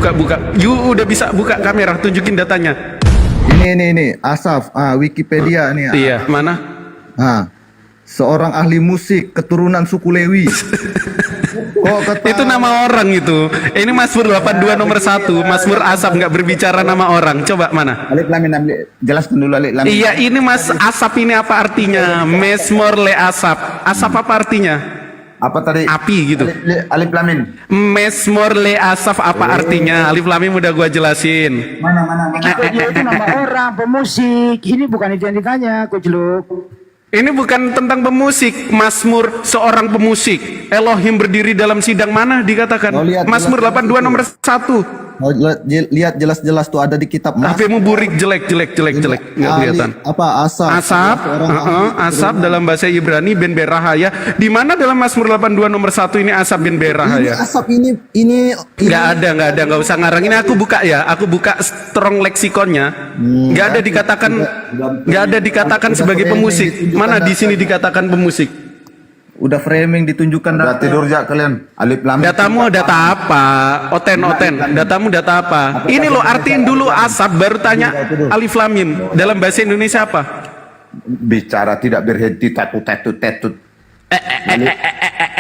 buka. You udah bisa buka kamera, tunjukin datanya. Ini Asaf, Wikipedia nih. Iya, mana? Seorang ahli musik keturunan suku Lewi. Itu nama orang itu. Ini Mazmur 82 nomor 1. Mazmur Asaf, nggak berbicara nama orang. Coba mana? Alif Lam Mim, jelaskan dulu Alif Lam Mim. Iya, ini Mas Asaf ini apa artinya? Mazmur le Asaf. Asaf apa artinya? Apa tadi? Api gitu. Alif Lam Mim. Mazmur le Asaf apa artinya? Alif Lam Mim udah gua jelasin. Mana. Dia itu nama orang pemusik. Ini bukan itu yang ditanya, Coach Luke. Ini bukan tentang pemusik. Mazmur seorang pemusik. Elohim berdiri dalam sidang mana dikatakan? Oh, lihat, Mazmur jelas, 82 nomor 1. Lihat jelas-jelas tuh ada di kitab HP-mu burik, jelek, nggak kelihatan. Apa Asap dalam bahasa Ibrani ben berahaya. Di mana dalam Mazmur 82 nomor 1 ini Asap ben berahaya? Asap ini Nggak ada, nggak usah ngarang. Ini aku buka ya, aku buka strong lexikonnya. Nggak ada dikatakan sebagai pemusik. Mana di sini dikatakan pemusik? udah framing ditunjukkan. Udah tidur ya kalian. Alif Lam Mim. Datamu data apa? Oten. Datamu data apa? Ini lo artiin dulu Asap, baru tanya Alif Lam Mim. Dalam bahasa Indonesia apa? Bicara tidak berhenti tetut.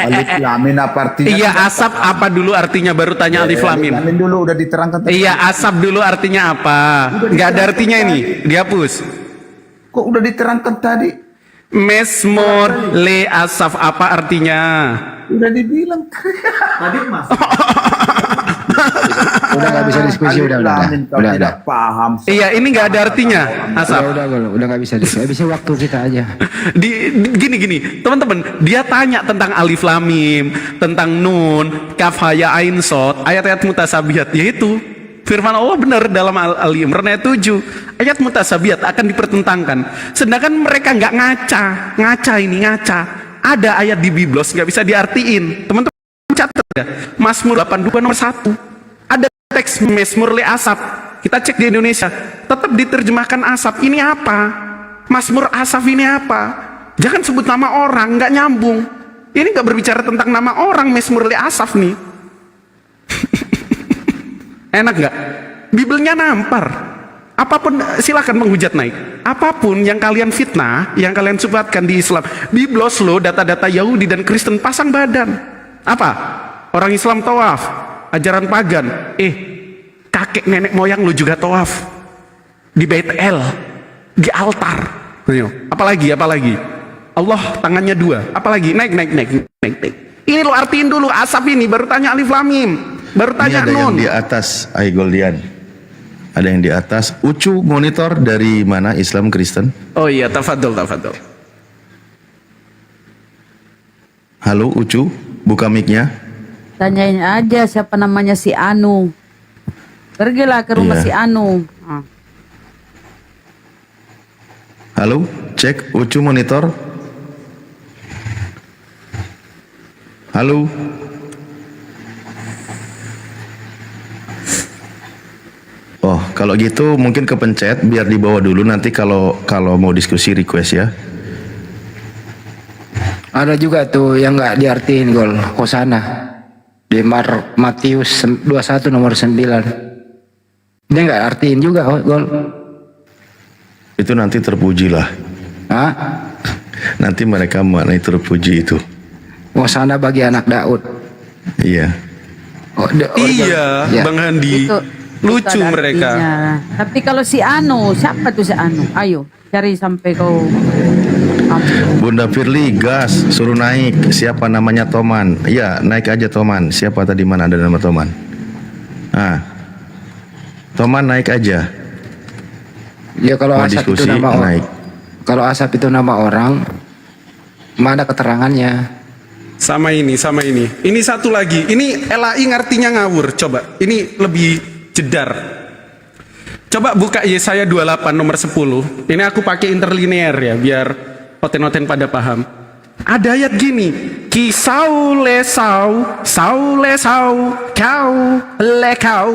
Alif Lam Mim apa artinya? Iya, Asap apa dulu artinya, baru tanya Alif Lam Mim. Alif Lam Mim dulu udah diterangkan tadi. Iya, Asap dulu artinya apa? Nggak ada artinya ini, dihapus. Kok udah diterangkan tadi? Mazmur le Asaf apa artinya? Udah dibilang. Tadi Mas. Udah nggak bisa diskusi, udah. Tidak paham. Iya, ini nggak ada artinya, Asaf. Udah nggak bisa diskusi. Bisa waktu kita aja. Gini, teman-teman, dia tanya tentang Alif Lam Mim, tentang Nun, Kaf Ha Ya Ain Shad, ayat-ayat mutasabihat, yaitu firman Allah benar dalam Ali Imran ayat 7. Ayat mutasabihat akan dipertentangkan. Sedangkan mereka nggak ngaca. Ada ayat di Biblos nggak bisa diartiin. Teman-teman catat ya. Mazmur 82 nomor 1. Ada teks Mazmur le Asap. Kita cek di Indonesia, tetap diterjemahkan Asap. Ini apa? Mazmur Asaf ini apa? Jangan sebut nama orang, nggak nyambung. Ini nggak berbicara tentang nama orang, Mazmur le Asaf nih. Enak nggak? Bibelnya nampar. Apapun silakan menghujat naik. Apapun yang kalian fitnah, yang kalian subhatkan di Islam, Biblos lo data-data Yahudi dan Kristen pasang badan. Apa? Orang Islam tawaf, ajaran pagan. Kakek nenek moyang lo juga tawaf di Bait El, di altar. Apalagi? Allah tangannya 2. Apalagi? Naik. Ini lo artiin dulu Asap ini, baru tanya Alif Lam Mim. Baru tanya ada Nun. yang di atas, Aigoldian. Ada yang di atas. Ucu monitor dari mana? Islam Kristen? Oh iya, tafadhol. Halo Ucu, buka mic-nya. Tanyain aja siapa namanya si Anu. Pergilah ke rumah Iya. si Anu. Halo, cek Ucu monitor. Halo. Oh, kalau gitu mungkin kepencet biar dibawa dulu, nanti kalau mau diskusi request ya. Ada juga tuh yang nggak diartiin gol Hosana di Matius 21 nomor 9. Dia nggak artiin juga gol. Itu nanti terpuji lah. Hah? Nanti mereka mana terpuji itu. Hosana bagi anak Daud. Iya. Iya, Ya. Bang Handi. Lucu ada mereka. artinya. Tapi kalau si Anu, siapa tuh si Anu? Ayo, cari sampai kau. Bunda Firly, gas, suruh naik. Siapa namanya Toman? Iya, naik aja Toman. Siapa tadi, mana ada nama Toman? Toman naik aja. Ya kalau Mau Asap itu diskusi, nama orang. naik. Kalau Asap itu nama orang, mana keterangannya? Sama ini. Ini satu lagi. Ini LAI ngartinya ngawur. Coba. Ini lebih jedar. Coba buka Yesaya 28 nomor 10. Ini aku pakai interlinear ya, biar oten-oten pada paham. Ada ayat gini. Ki sau lesau, kau lekau.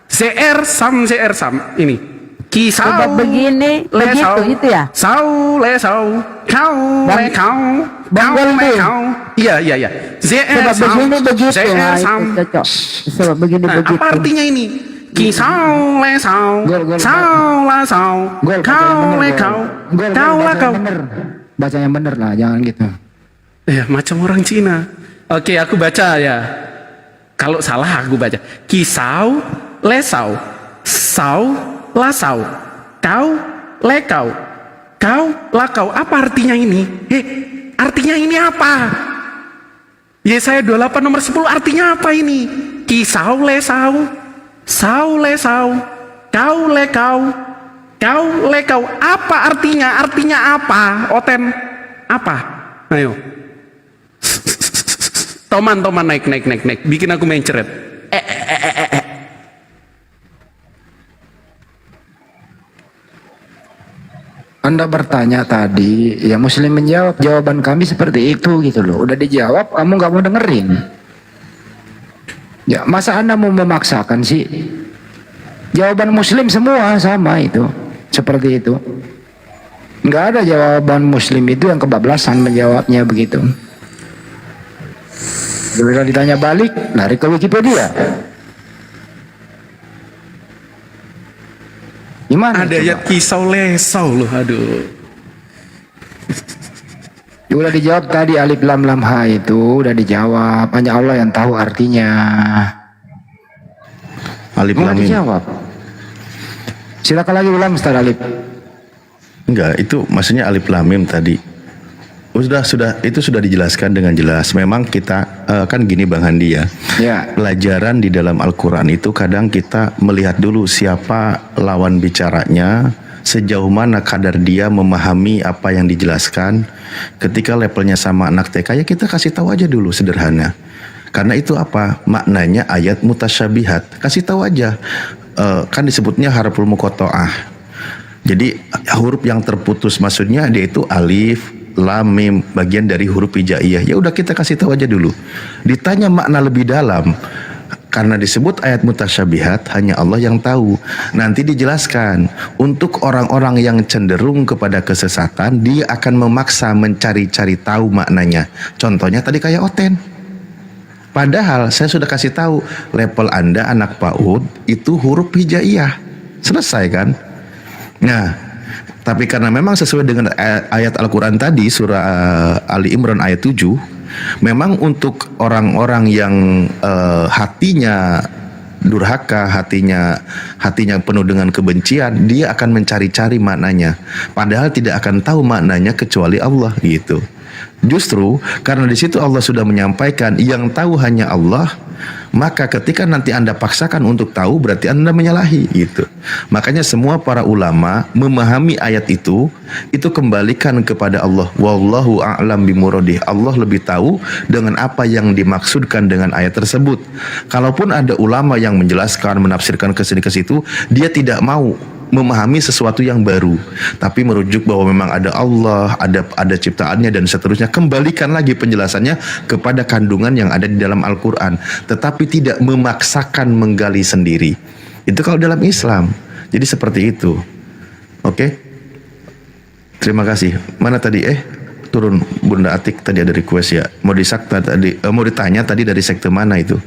Zer sam. Ini. Kisau Sebab begini, begitu itu ya. Sau le sau, kau le kau, Bang kau Gol le tuh. kau. Iya. Sebab begini begitu. Nah, itu cocok. Sebab begini Nah, begitu. apa artinya ini? Kisau le sau, Gol. sau la sau, Gol, kau le kau, kau la kau. Baca yang bener lah, jangan gitu. Ya, macam orang Cina. Oke, aku baca ya. Kalau salah aku baca. Kisau lesau, sau lasau, kau lekau, kau lakau. Apa artinya ini? Artinya ini apa? Yesaya 28 nomor 10 artinya apa ini? Kisau lesau, sau lesau, kau lekau, kau lekau. Apa artinya? Artinya apa? Oten, apa? Ayo. Toman naik. Bikin aku mencret. Anda bertanya tadi, ya Muslim menjawab, jawaban kami seperti itu gitu loh. Udah dijawab, kamu nggak mau dengerin. Ya masa Anda mau memaksakan sih? Jawaban Muslim semua sama itu, seperti itu. Nggak ada jawaban Muslim itu yang kebablasan menjawabnya begitu. Bila ditanya balik, lari ke Wikipedia. Gimana? Ada ayat kisau lesau loh, aduh. Udah dijawab tadi alif lam lam ha itu udah dijawab. Hanya Allah yang tahu artinya. Alif Mau lam mim. dijawab. Silakan lagi ulang Ustaz Alif. Enggak, itu maksudnya alif lam mim tadi. Itu sudah dijelaskan dengan jelas. Memang kita kan gini Bang Handi ya. Ya. Pelajaran di dalam Al-Quran itu kadang kita melihat dulu siapa lawan bicaranya, sejauh mana kadar dia memahami apa yang dijelaskan. Ketika levelnya sama anak TK ya kita kasih tahu aja dulu sederhana. Karena itu apa? Maknanya ayat mutasyabihat. Kasih tahu aja. Kan disebutnya harful muqatta'ah. Jadi huruf yang terputus maksudnya dia itu alif, lam, mim, bagian dari huruf hijaiyah. Ya udah kita kasih tahu aja dulu. Ditanya makna lebih dalam, karena disebut ayat mutasyabihat hanya Allah yang tahu. Nanti dijelaskan untuk orang-orang yang cenderung kepada kesesatan, dia akan memaksa mencari-cari tahu maknanya. Contohnya tadi kayak Oten. Padahal saya sudah kasih tahu level Anda anak PAUD itu huruf hijaiyah. Selesai kan? Nah, tapi karena memang sesuai dengan ayat Al-Quran tadi surah Ali Imran ayat 7, memang untuk orang-orang yang hatinya durhaka, hatinya penuh dengan kebencian, dia akan mencari-cari maknanya. Padahal tidak akan tahu maknanya kecuali Allah gitu. Justru karena di situ Allah sudah menyampaikan yang tahu hanya Allah, maka ketika nanti Anda paksakan untuk tahu berarti Anda menyalahi gitu. Makanya semua para ulama memahami ayat itu kembalikan kepada Allah. Wallahu a'lam bimuradih. Allah lebih tahu dengan apa yang dimaksudkan dengan ayat tersebut. Kalaupun ada ulama yang menjelaskan, menafsirkan ke sini ke situ, dia tidak mau memahami sesuatu yang baru, tapi merujuk bahwa memang ada Allah, ada ciptaannya dan seterusnya. Kembalikan lagi penjelasannya kepada kandungan yang ada di dalam Al-Quran, tetapi tidak memaksakan menggali sendiri. Itu kalau dalam Islam. Jadi seperti itu. Oke? Terima kasih. Mana tadi? Turun Bunda Atik tadi ada request ya. Mau disakta tadi, mau ditanya tadi dari sekte mana itu?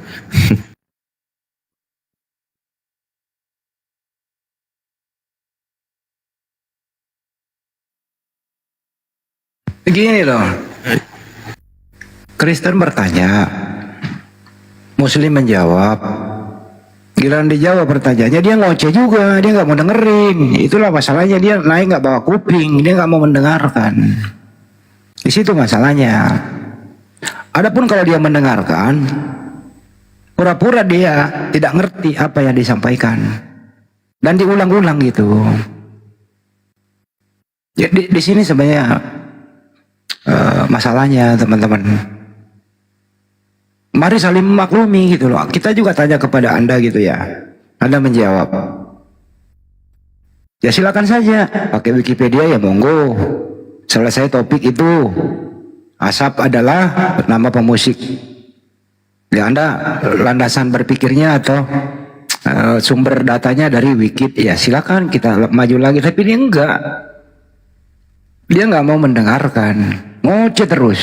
Begini loh. Kristen bertanya, Muslim menjawab. Giliran dijawab pertanyaannya dia ngoceh juga, dia nggak mau dengerin. Itulah masalahnya, dia naik nggak bawa kuping, dia nggak mau mendengarkan. Di situ masalahnya. Adapun kalau dia mendengarkan, pura-pura dia tidak ngerti apa yang disampaikan dan diulang-ulang gitu. Ya, di sini sebenarnya masalahnya teman-teman. Mari saling memaklumi gitu loh. Kita juga tanya kepada Anda gitu ya. Anda menjawab. Ya silakan saja pakai Wikipedia ya monggo. Selesai topik itu. Asap adalah nama pemusik. Ya Anda landasan berpikirnya atau sumber datanya dari Wikid, ya silakan kita maju lagi. Tapi dia enggak, dia nggak mau mendengarkan, ngoceh terus,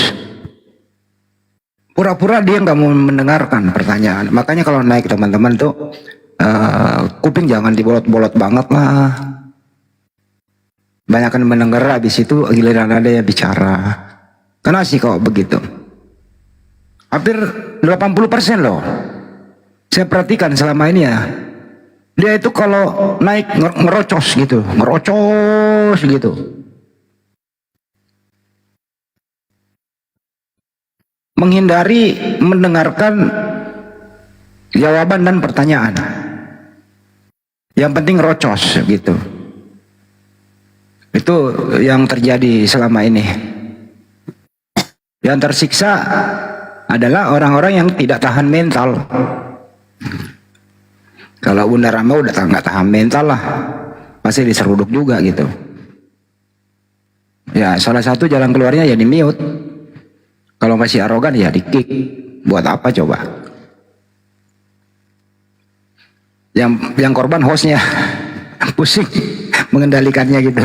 pura-pura dia nggak mau mendengarkan pertanyaan. Makanya kalau naik teman-teman tuh kuping jangan dibolot-bolot banget lah, banyakan mendengar, habis itu giliran ada yang bicara. Kenapa sih kok begitu? Hampir 80% loh. Saya perhatikan selama ini ya, dia itu kalau naik ngerocos gitu, ngerocos gitu. Menghindari mendengarkan jawaban dan pertanyaan. Yang penting ngerocos gitu. Itu yang terjadi selama ini. Yang tersiksa adalah orang-orang yang tidak tahan mental. Kalau Bunda Rama udah nggak tahan mental lah, pasti diseruduk juga gitu. Ya salah satu jalan keluarnya ya di mute. Kalau masih arogan ya di kick. Buat apa coba? Yang korban hostnya pusing mengendalikannya gitu.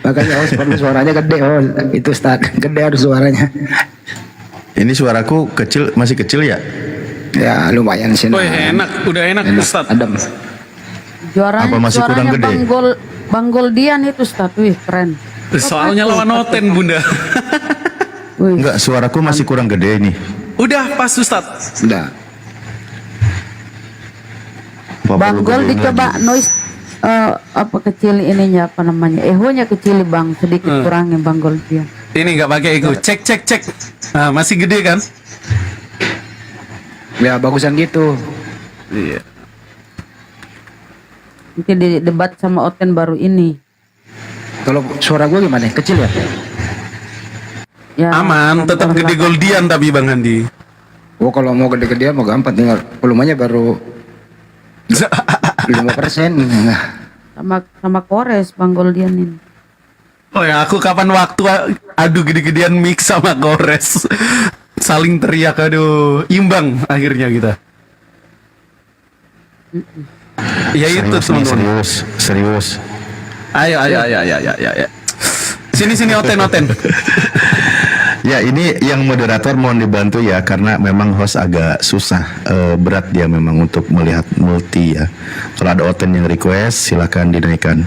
Makanya host perlu suaranya gede, itu start gede harus suaranya. Ini suaraku kecil, masih kecil ya? Ya lumayan sih. Woi, enak, udah enak, Ustaz. Adem. Apa masih kurang Suaranya gede? Bang Goldian itu, Ustaz. Wih, keren. Soalnya lawan Noten, Bunda. Wih, Enggak, suaraku masih kurang gede nih. Udah pas, Ustaz. Udah. Apa Bang perlu Gol gedein dicoba lagi? noise apa kecil ininya, apa namanya, ehonya kecil Bang, sedikit kurangin Bang Goldian. Ini nggak pakai ego. Cek. Nah, masih gede kan? Ya bagusan gitu. Iya. Nanti di debat sama Oten baru ini. Kalau suara gue gimana? Kecil ya? Ya, Aman, tetap gede Goldian tapi Bang Andi. Oh kalau mau gede-gedean mau gampang, tinggal volumenya baru 5%. sama Kores Bang Goldian ini. Oh ya, aku kapan waktu adu gede-gedean mix sama Kores. Saling teriak, aduh, imbang akhirnya kita. Ya itu Serius nih, teman-teman. serius. Ayo. Sini Oten. Ya ini yang moderator mohon dibantu ya, karena memang host agak susah, berat dia memang untuk melihat multi ya. Kalau ada Oten yang request silakan dinaikkan.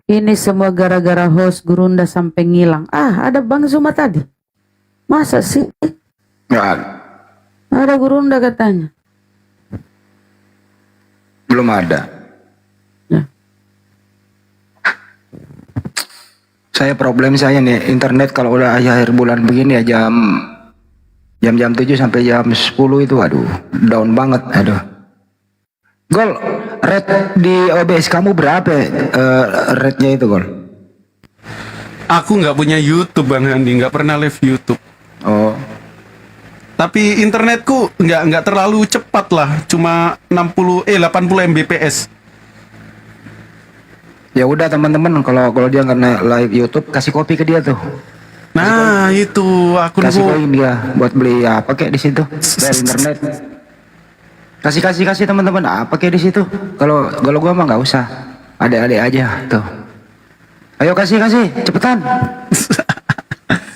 Ini semua gara-gara host Gurunda sampai ngilang. Ada Bang Zuma tadi. Masa sih? Nggak ada. Ada Gurunda katanya. Belum ada. Ya. Problem saya nih internet kalau udah akhir bulan begini ya jam 7 sampai jam 10 itu aduh down banget, aduh. Gol, rate di OBS kamu berapa? Rate-nya itu Gol? Aku nggak punya YouTube Bang Andi, nggak pernah live YouTube. Oh, Tapi internetku nggak terlalu cepat lah, cuma 80 Mbps. ya udah teman-teman, kalau dia nggak naik live YouTube kasih kopi ke dia tuh. Nah itu aku Kasih nunggu. koin dia buat beli apa kayak di situ bayar internet. Kasih teman-teman apa kayak di situ. Kalau gua mah nggak usah, adik-adik aja tuh. Ayo kasih cepetan.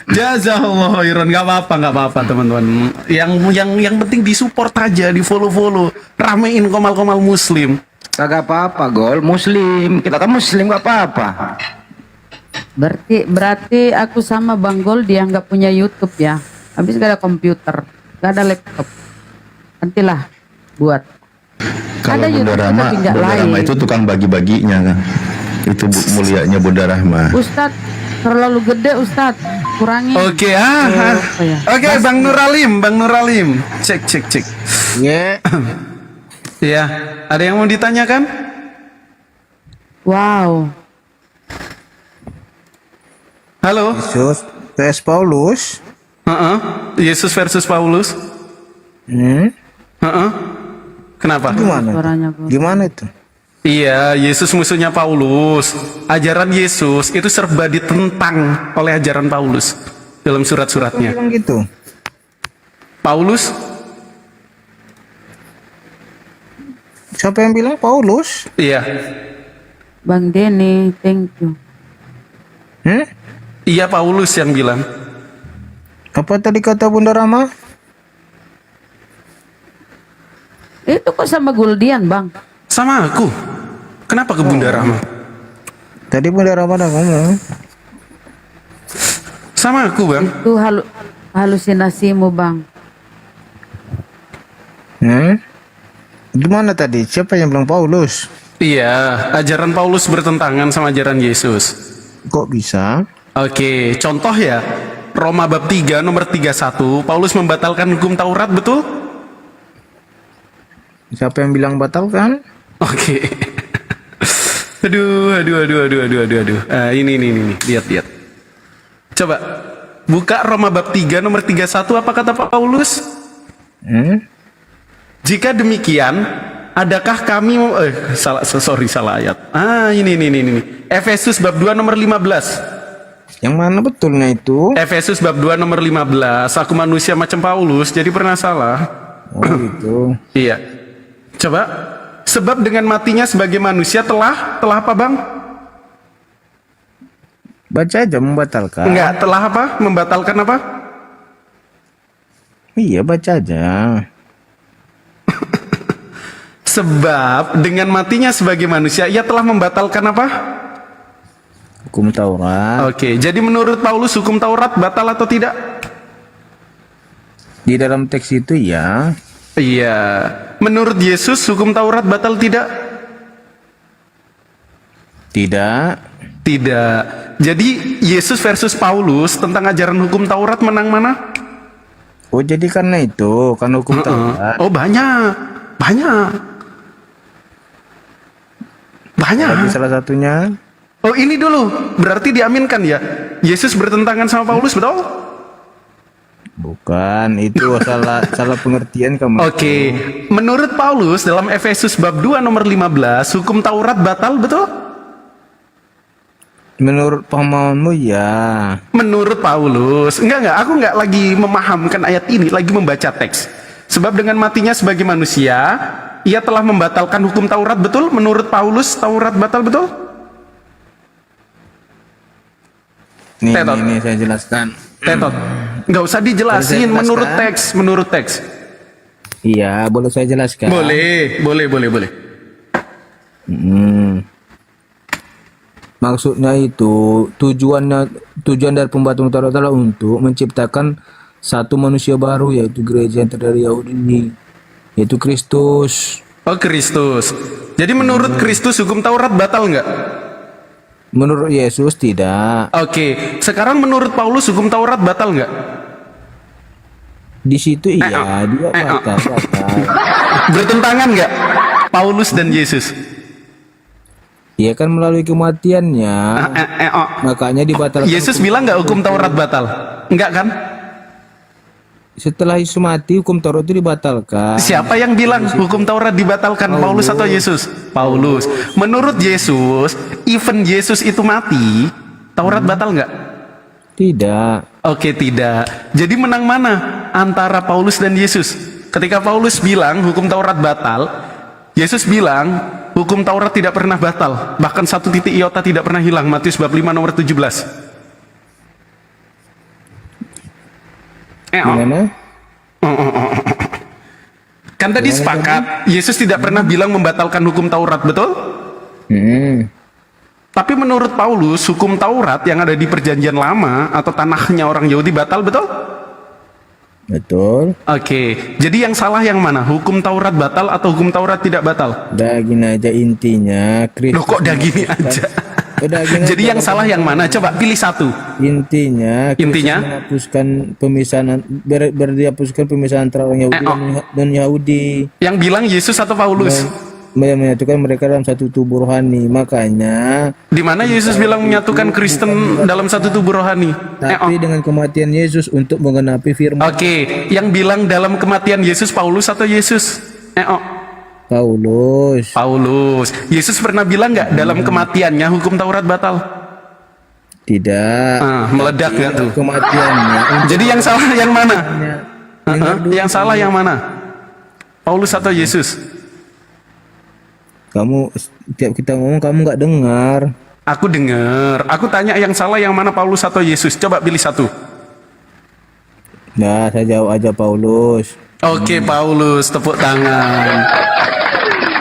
Jazakallah khairan, nggak apa-apa teman-teman. Yang penting disupport aja, di follow, ramein komal-komal muslim. Kagak apa-apa Gol, muslim, kita kan muslim nggak apa-apa. Berarti aku sama Bang Gol, dia nggak punya YouTube ya. Habis gak ada komputer, gak ada laptop. Nantilah buat. Kalau Ada Bunda YouTube Rahma, tapi nggak Bunda Rahma live. itu tukang bagi-baginya kan. Itu mulianya Bunda Rahma. Ustadz terlalu gede Ustadz, kurangi. Oke, apa ya? Oke, Bang Nuralim. Cek. Ya, ada yang mau ditanyakan? Wow. Halo. Yesus vs Paulus. Yesus versus Paulus. Kenapa? Gimana? Suaranya Gol. Gimana itu? Iya, Yesus musuhnya Paulus. Ajaran Yesus itu serba ditentang oleh ajaran Paulus dalam surat-suratnya. Bilang gitu. Paulus? Siapa yang bilang Paulus? Iya. Bang Denny, thank you. Iya Paulus yang bilang. Apa tadi kata Bunda Rama? Itu kok sama Guldian, Bang? Sama aku. Kenapa ke Bunda Rahma? Tadi Bunda Rama udah ngomong. Sama aku, Bang. Itu halusinasimu, Bang. Gimana tadi? Siapa yang bilang Paulus? Iya, ajaran Paulus bertentangan sama ajaran Yesus. Kok bisa? Oke, contoh ya. Roma bab 3 nomor 31, Paulus membatalkan hukum Taurat, betul? Siapa yang bilang batalkan? Oke. Aduh. Ini. Lihat. Coba buka Roma bab 3 nomor 31, apa kata Pak Paulus? Jika demikian, adakah kami salah ayat. Ini. Efesus bab 2 nomor 15. Yang mana betulnya itu? Efesus bab 2 nomor 15. Aku manusia macam Paulus, jadi pernah salah. Oh gitu. Iya. Coba, sebab dengan matinya sebagai manusia telah apa, Bang? Baca aja membatalkan. Enggak, telah apa? Membatalkan apa? Iya, baca aja. Sebab dengan matinya sebagai manusia ia telah membatalkan apa? Hukum Taurat. Oke, jadi menurut Paulus hukum Taurat batal atau tidak? Di dalam teks itu ya. Iya. Menurut Yesus hukum Taurat batal tidak? Tidak. Tidak. Jadi Yesus versus Paulus tentang ajaran hukum Taurat menang mana? Oh jadi karena itu, karena hukum Taurat. Oh banyak. Lagi salah satunya. Oh ini dulu, berarti diaminkan ya? Yesus bertentangan sama Paulus, betul? Bukan, itu salah pengertian kamu. Oke, menurut Paulus dalam Efesus bab 2 nomor 15, hukum Taurat batal, betul? Menurut pemahamanmu ya. Menurut Paulus, enggak, aku enggak lagi memahamkan ayat ini, lagi membaca teks. Sebab dengan matinya sebagai manusia, ia telah membatalkan hukum Taurat, betul? Menurut Paulus, Taurat batal, betul? Nih, Tetot. ini saya jelaskan. Tetot, nggak usah dijelasin, menurut teks. Iya, boleh saya jelaskan? Boleh. Maksudnya itu tujuan dari pembatalan Taurat adalah untuk menciptakan satu manusia baru, yaitu gereja yang terdiri Yahudi, yaitu Kristus. Oh Kristus. Jadi menurut Kristus hukum Taurat batal nggak? Menurut Yesus tidak. Oke, sekarang menurut Paulus hukum Taurat batal nggak? Di situ iya, dia batal. Bertentangan nggak Paulus dan Yesus? Ia kan melalui kematiannya, makanya dibatalkan. Yesus bilang nggak hukum Taurat batal? Enggak kan? Setelah Yesus mati, hukum Taurat itu dibatalkan. Siapa yang bilang hukum Taurat dibatalkan? Paulus atau Yesus? Paulus. Menurut Yesus, even Yesus itu mati, Taurat batal nggak? Tidak. Oke, tidak. Jadi menang mana antara Paulus dan Yesus? Ketika Paulus bilang hukum Taurat batal, Yesus bilang hukum Taurat tidak pernah batal. Bahkan satu titik iota tidak pernah hilang. Matius bab 5 nomor 17. Gimana? Kan tadi sepakat Yesus tidak pernah bilang membatalkan hukum Taurat, betul? Tapi menurut Paulus hukum Taurat yang ada di perjanjian lama atau tanahnya orang Yahudi batal, betul? Betul. Oke, jadi yang salah yang mana? Hukum Taurat batal atau hukum Taurat tidak batal? Gini aja intinya. Loh kok gini aja? Jadi yang salah yang mana? Coba pilih satu. Intinya menghapuskan pemisahan, dihapuskan pemisahan antara orang Yahudi dan Yahudi. Yang bilang Yesus atau Paulus? Menyatukan mereka dalam satu tubuh rohani. Makanya di mana Yesus bilang menyatukan Kristen dalam satu tubuh rohani? Tapi dengan kematian Yesus untuk menggenapi firman. Oke, yang bilang dalam kematian Yesus Paulus atau Yesus? Paulus. Yesus pernah bilang nggak dalam kematiannya hukum Taurat batal? Tidak. Meledak nggak tuh? Kematiannya. Jadi yang salah yang mana? Yang salah yang mana? Paulus atau Yesus? Kamu setiap kita ngomong kamu nggak dengar. Aku dengar. Aku tanya yang salah yang mana, Paulus atau Yesus? Coba pilih satu. Nah, saya jawab aja Paulus. Oke, Paulus, tepuk tangan.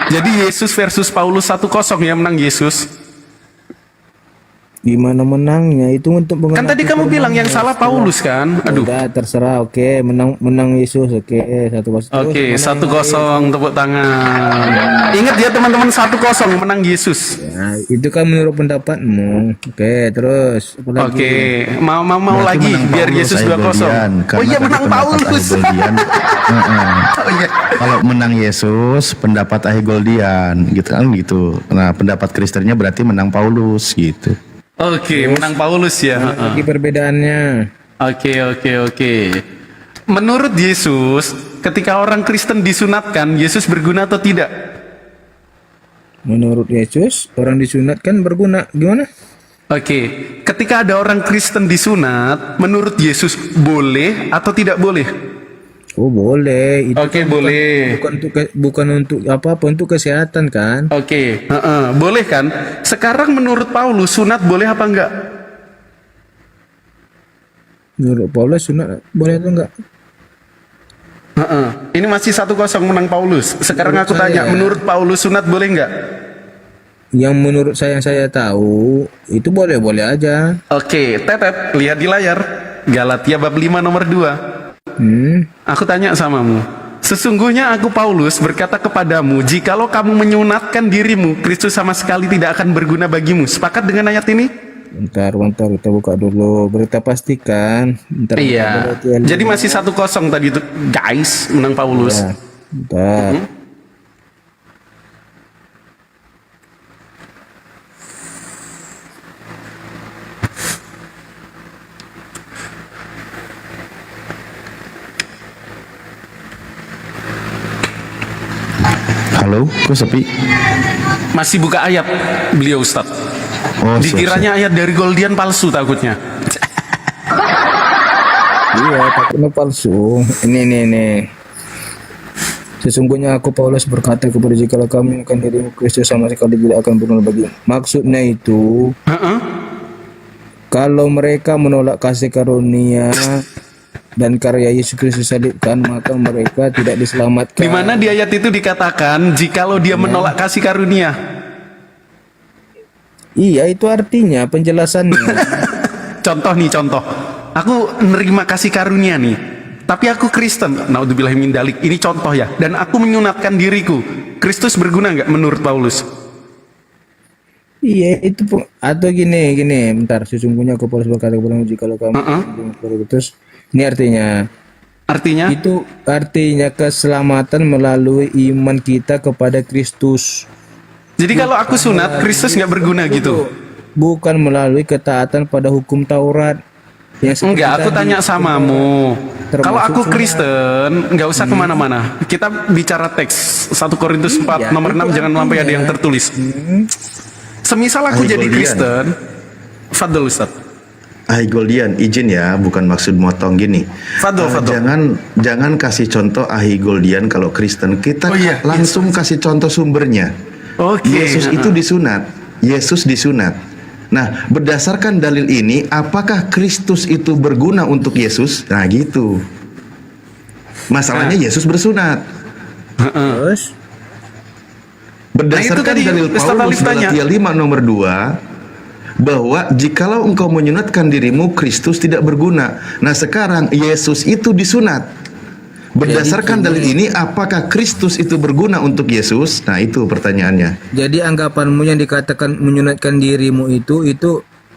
Jadi Yesus versus Paulus 1-0 ya, menang Yesus. Gimana menangnya? Itu untuk Kan tadi kamu bilang yang salah Paulus kan? Aduh. Udah terserah, oke, menang Yesus, oke, 1-0. Oke, 1-0, tepuk tangan. Ingat ya teman-teman, 1-0 menang Yesus. Ya, itu kan menurut pendapatmu. Oke, terus. Apa lagi? Oke, mau Berarti lagi menang biar Paulus, Yesus Ahi 2-0. Goldian. Oh Karena iya, tadi menang pendapat Paulus. Ahi Goldian, Oh iya. kalau menang Yesus, pendapat Ahi Goldian, gitu kan gitu. Nah, pendapat Kristennya berarti menang Paulus gitu. Oke, menang Paulus ya. Lagi perbedaannya. Oke. Menurut Yesus, ketika orang Kristen disunatkan, Yesus berguna atau tidak? Menurut Yesus, orang disunatkan berguna. Gimana? Oke, ketika ada orang Kristen disunat, menurut Yesus boleh atau tidak boleh? Oh, boleh. Itu Oke, kan boleh. bukan untuk apa-apa, untuk kesehatan kan? Oke, boleh kan? Sekarang menurut Paulus, sunat boleh apa enggak? Menurut Paulus sunat boleh atau enggak? Ini masih 1-0 menang Paulus. Sekarang aku tanya, menurut Paulus sunat boleh enggak? Yang menurut saya yang saya tahu itu boleh-boleh aja. Oke, Tetet, lihat di layar. Galatia bab 5 nomor 2. Aku tanya samamu, sesungguhnya aku Paulus berkata kepadamu, jikalau kamu menyunatkan dirimu, Kristus sama sekali tidak akan berguna bagimu. Sepakat dengan ayat ini? Bentar, kita buka dulu. Berita pastikan. Bentar, Iya. Jadi masih 1-0 tadi itu, guys, menang Paulus. Ya, bentar. Halo, kok sepi? Masih buka ayat beliau, Ustaz. Oh, siap, Dikiranya ayat dari Goldian palsu takutnya. Iya, takutnya palsu. Ini. Sesungguhnya aku Paulus berkata kepada jikalau kamu akan dirimu Kristus sama sekali tidak akan berguna bagi. Maksudnya itu, kalau mereka menolak kasih karunia dan karya Yesus Kristus salibkan, maka mereka tidak diselamatkan. Di mana di ayat itu dikatakan jikalau dia menolak kasih karunia? Iya, itu artinya penjelasannya. Contoh. Aku nerima kasih karunia nih, tapi aku Kristen. Naudzubillah min dalik. Ini contoh ya. Dan aku menyunatkan diriku. Kristus berguna nggak menurut Paulus? Iya, itu atau gini. Bentar, sesungguhnya aku Paulus berkata kepada jikalau kamu Kristus. Ini artinya itu artinya keselamatan melalui iman kita kepada Kristus. Jadi kalau aku sunat, Kristus nggak berguna gitu? Bukan melalui ketaatan pada hukum Taurat. Enggak, aku tanya samamu. Kalau aku Kristen, nggak usah kemana-mana. Kita bicara teks 1 Korintus 4 nomor 6, jangan sampai ada yang tertulis. Semisal aku Ahi jadi Goldian. Kristen, Fadl Ustaz. Ahi Goldian, izin ya, bukan maksud motong gini. Fadl. Jangan kasih contoh Ahi Goldian kalau Kristen. Kita Oh iya, langsung kasih contoh sumbernya. Oke. Yesus itu disunat. Yesus disunat. Nah, berdasarkan dalil ini, apakah Kristus itu berguna untuk Yesus? Nah, gitu. Masalahnya Yesus bersunat. Terus Berdasarkan tadi dalil Ustaz Paulus Alif tanya. Galatia 5 nomor 2, bahwa jikalau engkau menyunatkan dirimu, Kristus tidak berguna. Nah, sekarang Yesus itu disunat. Berdasarkan dalil ini, apakah Kristus itu berguna untuk Yesus? Nah, itu pertanyaannya. jadi anggapanmu yang dikatakan menyunatkan dirimu itu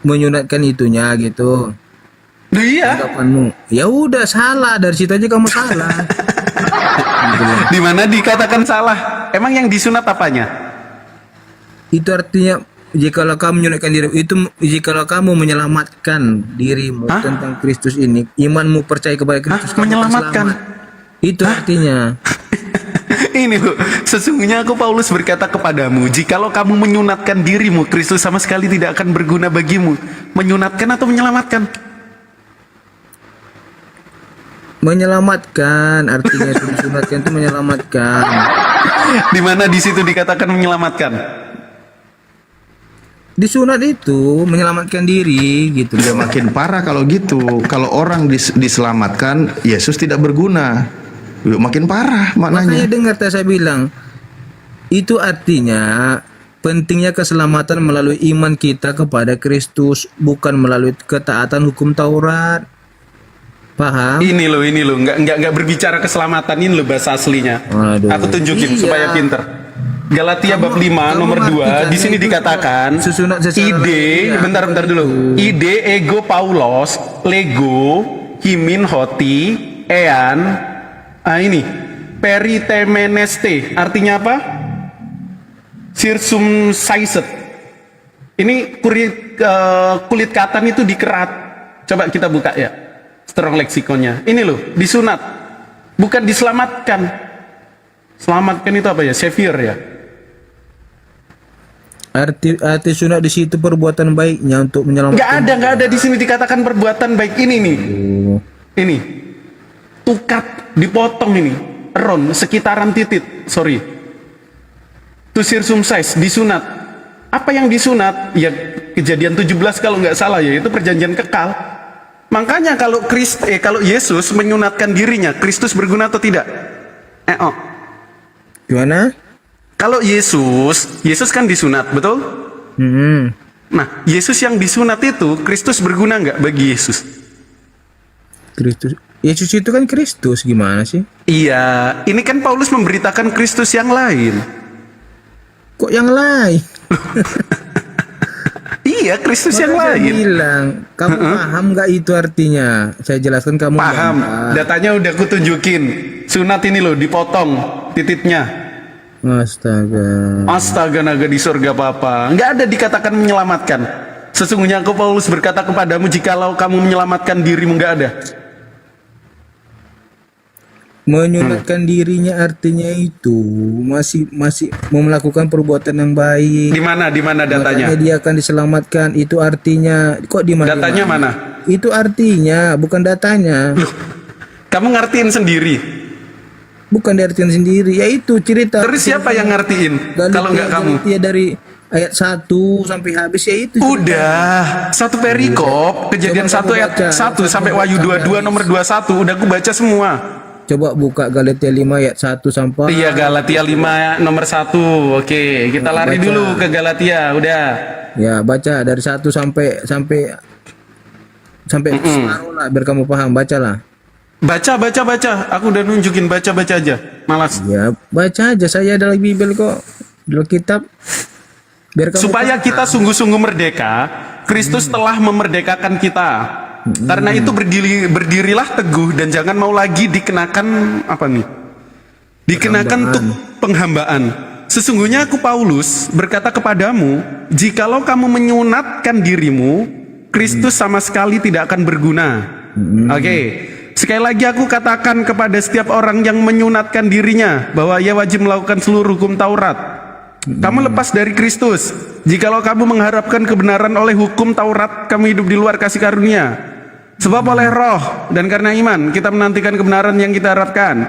menyunatkan itunya gitu. Duh, iya. Anggapanmu. Ya udah salah, dari situ aja kamu salah. Di mana dikatakan salah? Emang yang disunat apanya? Itu artinya jikalau kamu menyunatkan dirimu itu jikalau kamu menyelamatkan dirimu tentang Kristus ini, imanmu percaya kepada Kristus, kamu akan Menyelamatkan? selamat. Itu artinya. Ini loh, sesungguhnya aku Paulus berkata kepadamu, jikalau kamu menyunatkan dirimu, Kristus sama sekali tidak akan berguna bagimu. Menyunatkan atau menyelamatkan? menyelamatkan, artinya itu disunatkan itu menyelamatkan. Di mana di situ dikatakan menyelamatkan? Disunat itu menyelamatkan diri gitu. Ya makin parah kalau gitu. Kalau orang diselamatkan, Yesus tidak berguna. Yuk, makin parah Makanya maknanya. dengar saya bilang, itu artinya pentingnya keselamatan melalui iman kita kepada Kristus, bukan melalui ketaatan hukum Taurat. Paham? Ini loh, nggak berbicara keselamatan, ini loh bahasa aslinya. Waduh. Aku tunjukin Iya. supaya pinter. Galatia bab 5 nomor 2 di sini itu dikatakan sesunat secara ide, lahiriah. bentar dulu. Ide ego Paulos, lego, himin hoti, ean, ini peritemeneste, artinya apa? Circumcised. Ini kulit katan itu dikerat. Coba kita buka ya, Strong leksikonnya. Ini loh, disunat, bukan diselamatkan. Selamatkan itu apa ya? Savior ya. Arti sunat di situ perbuatan baiknya untuk menyelamatkan. Nggak ada di sini dikatakan perbuatan baik. Ini nih, ini tukat, dipotong ini, ron sekitaran titik, sorry. To circumcise, disunat. Apa yang disunat? Ya Kejadian 17 kalau nggak salah ya, itu perjanjian kekal. Makanya kalau kalau Yesus menyunatkan dirinya, Kristus berguna atau tidak? Gimana? Kalau Yesus kan disunat, betul? Nah, Yesus yang disunat itu, Kristus berguna nggak bagi Yesus? Kristus. Yesus itu kan Kristus, gimana sih? Iya, ini kan Paulus memberitakan Kristus yang lain. Kok yang lain? Iya, Kristus yang Makanya saya lain. bilang, kamu paham nggak itu artinya? Saya jelaskan kamu Paham, datanya udah aku tunjukin. Sunat ini loh, dipotong titiknya. Astaga. Astaga, naga di surga Bapa. Nggak ada dikatakan menyelamatkan. Sesungguhnya aku Paulus berkata kepadamu, jikalau kamu menyelamatkan dirimu, nggak ada. Menyunatkan dirinya artinya itu masih mau melakukan perbuatan yang baik. Di mana datanya? Makanya dia akan diselamatkan. Itu artinya. Kok di mana? Datanya mana? Itu artinya, bukan datanya. Loh, kamu ngertiin sendiri. Bukan diartikan sendiri. Ya itu cerita. Terus siapa yang ngertiin? Kalau nggak kamu? Dia dari ayat 1 sampai habis ya itu. Udah, satu perikop, Kejadian Coba 1 ayat kamu baca. 1 sampai Wahyu 22 nomor 21, udah aku baca semua. Coba buka Galatia 5 ayat 1 sampai. Iya, Galatia 5 nomor 1. Oke, kita lari Baca. dulu ke Galatia, udah. Ya, baca dari 1 sampai separuh lah biar kamu paham, bacalah. Baca. Aku udah nunjukin, baca aja. Malas. Ya, baca aja, saya ada Bible kok. Dalam kitab. Biar kamu Supaya paham. kita sungguh-sungguh merdeka, Kristus telah memerdekakan kita. Karena itu berdirilah teguh dan jangan mau lagi dikenakan apa nih? Dikenakan untuk penghambaan. Sesungguhnya aku Paulus berkata kepadamu, jikalau kamu menyunatkan dirimu, Kristus sama sekali tidak akan berguna. Oke. Sekali lagi aku katakan kepada setiap orang yang menyunatkan dirinya bahwa ia wajib melakukan seluruh hukum Taurat. Kamu lepas dari Kristus. Jikalau kamu mengharapkan kebenaran oleh hukum Taurat, kamu hidup di luar kasih karunia. Sebab oleh roh dan karena iman kita menantikan kebenaran yang kita harapkan.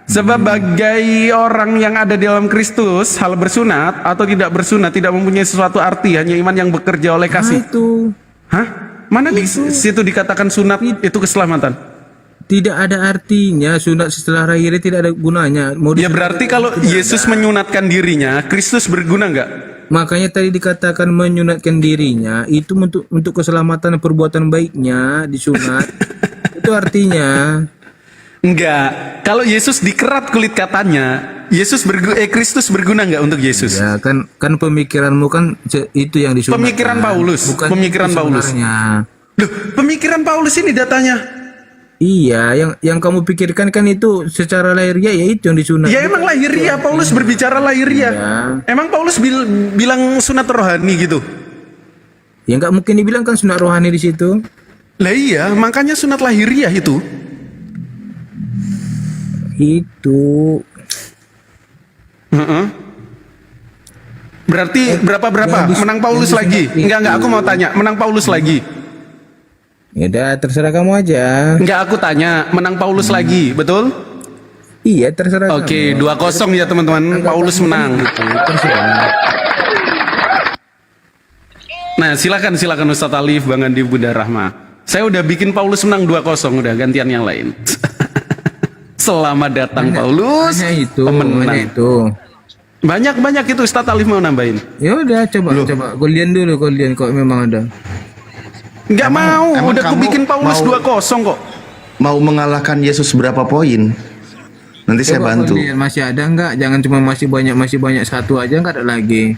Sebab bagai orang yang ada di dalam Kristus, hal bersunat atau tidak bersunat tidak mempunyai sesuatu arti, hanya iman yang bekerja oleh kasih. Itu Hah? Mana di situ dikatakan sunat itu keselamatan? tidak ada artinya, sunat setelah lahirnya tidak ada gunanya. Mau Ya berarti kalau Yesus menyunatkan dirinya, Kristus berguna nggak? Makanya tadi dikatakan menyunatkan dirinya itu untuk keselamatan dan perbuatan baiknya disunat. Itu artinya Enggak. Kalau Yesus dikerat kulit katanya, Kristus berguna nggak untuk Yesus? ya kan pemikiranmu kan itu yang disunat. Pemikiran Paulus, pemikiran Paulus. Loh, pemikiran Paulus ini datanya. Iya, yang kamu pikirkan kan itu secara lahiriah ya itu yang disunat. Ya emang lahiriah, Paulus berbicara lahiriah. Ya. Emang Paulus bilang sunat rohani gitu? Ya nggak mungkin dibilang kan sunat rohani di situ. Lah iya, makanya sunat lahiriah itu. Itu Berarti berapa? Menang Paulus lagi? Enggak, aku mau tanya, menang Paulus lagi? Ya udah, terserah kamu aja. Enggak, aku tanya, menang Paulus lagi, betul? Iya, terserah Oke, kamu. 2-0 ya teman-teman. Paulus menang. Gitu, terserah. Nah, silakan Ustadz Alif, Bang Andi, Bunda Rahma. Saya udah bikin Paulus menang 2-0, udah gantian yang lain. Selamat datang Paulus. Hanya itu, pemenang. hanya itu. Banyak itu Ustadz Alif mau nambahin. Ya udah, coba kalian dulu kok memang ada. Enggak mau, emang udah aku kamu bikin Paulus mau- 2-0 kok. Mau mengalahkan Yesus berapa poin? Nanti saya Coba bantu. kalian masih ada enggak? Jangan cuma masih banyak satu aja, enggak ada lagi.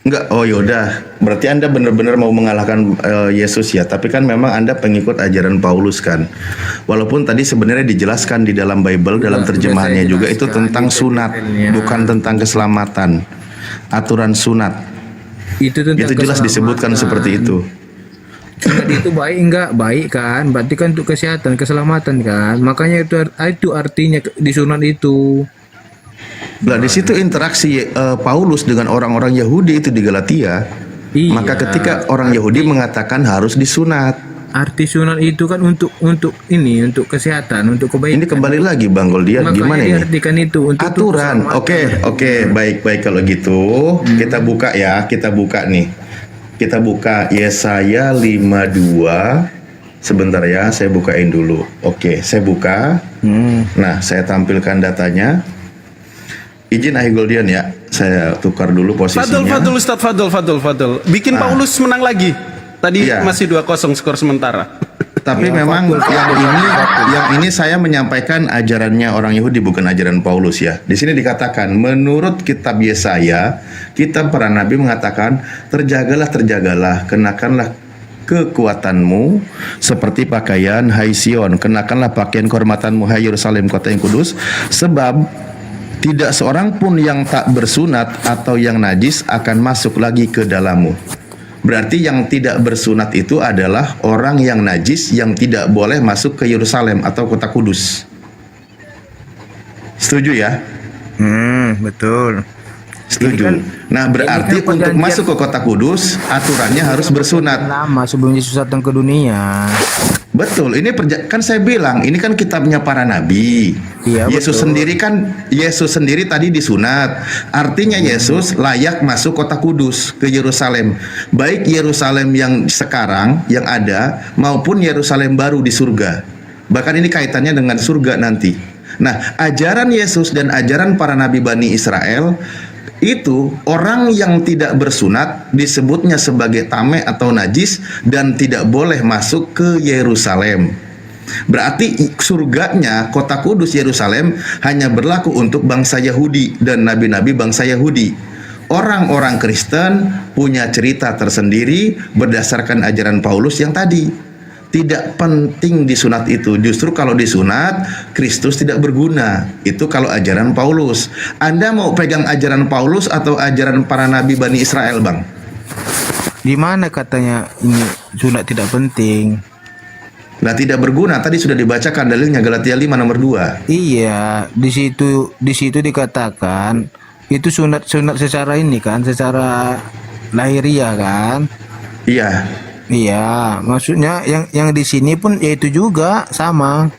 Enggak, oh yaudah. Berarti Anda benar-benar mau mengalahkan Yesus ya. Tapi kan memang Anda pengikut ajaran Paulus kan. Walaupun tadi sebenarnya dijelaskan di dalam Bible, dalam Udah terjemahannya saya juga itu jelaskan tentang di sunat, detailnya. bukan tentang keselamatan. Aturan sunat. Itu tentang Itu jelas disebutkan seperti itu. Sunat itu baik enggak? Baik kan? Berarti kan untuk kesehatan, keselamatan kan? Makanya itu artinya disunat itu. Nah, di situ interaksi Paulus dengan orang-orang Yahudi itu di Galatia. Iya. Maka ketika orang Yahudi mengatakan harus disunat. Arti sunat itu kan untuk kesehatan, untuk kebaikan. Ini kembali lagi Bang Goldian, Makanya gimana ini? diartikan itu untuk Aturan. keselamatan. Oke, baik kalau gitu. Kita buka ya, kita buka nih. Kita buka Yesaya 52. Sebentar ya, saya bukain dulu. Oke, saya buka. Nah, saya tampilkan datanya. Izin Ahi Goldian ya, saya tukar dulu posisinya. Fadul Ustadz, Fadul. Bikin Paulus menang lagi. Tadi Iya. masih 2-0 skor sementara. Tapi memang yang ini saya menyampaikan ajarannya orang Yahudi, bukan ajaran Paulus ya. Di sini dikatakan menurut kitab Yesaya, kitab para nabi mengatakan terjagalah, kenakanlah kekuatanmu seperti pakaian, hai Sion, kenakanlah pakaian kehormatanmu, hai Yerusalem, kota yang kudus, sebab tidak seorang pun yang tak bersunat atau yang najis akan masuk lagi ke dalammu. Berarti yang tidak bersunat itu adalah orang yang najis yang tidak boleh masuk ke Yerusalem atau kota kudus. Setuju ya? Betul. Setuju. Nah, berarti ini kan untuk perjanjian- masuk ke kota kudus aturannya harus bersunat. Lama sebelum Yesus datang ke dunia. Betul, ini kan saya bilang, ini kan kitabnya para nabi. Iya, Yesus betul. Yesus sendiri tadi disunat. Artinya Yesus layak masuk kota kudus ke Yerusalem. Baik Yerusalem yang sekarang yang ada maupun Yerusalem baru di surga. Bahkan ini kaitannya dengan surga nanti. Nah, ajaran Yesus dan ajaran para nabi Bani Israel itu orang yang tidak bersunat disebutnya sebagai tame atau najis dan tidak boleh masuk ke Yerusalem. Berarti surganya kota kudus Yerusalem hanya berlaku untuk bangsa Yahudi dan nabi-nabi bangsa Yahudi. Orang-orang Kristen punya cerita tersendiri berdasarkan ajaran Paulus yang tadi. Tidak penting disunat itu. Justru kalau disunat, Kristus tidak berguna. Itu kalau ajaran Paulus. Anda mau pegang ajaran Paulus atau ajaran para nabi Bani Israel, Bang? Di mana katanya ini sunat tidak penting? Nah, tidak berguna. Tadi sudah dibacakan dalilnya Galatia 5 nomor 2. Iya, di situ dikatakan itu sunat secara ini kan, secara lahiriah kan? Iya. Iya, maksudnya yang di sini pun yaitu juga sama.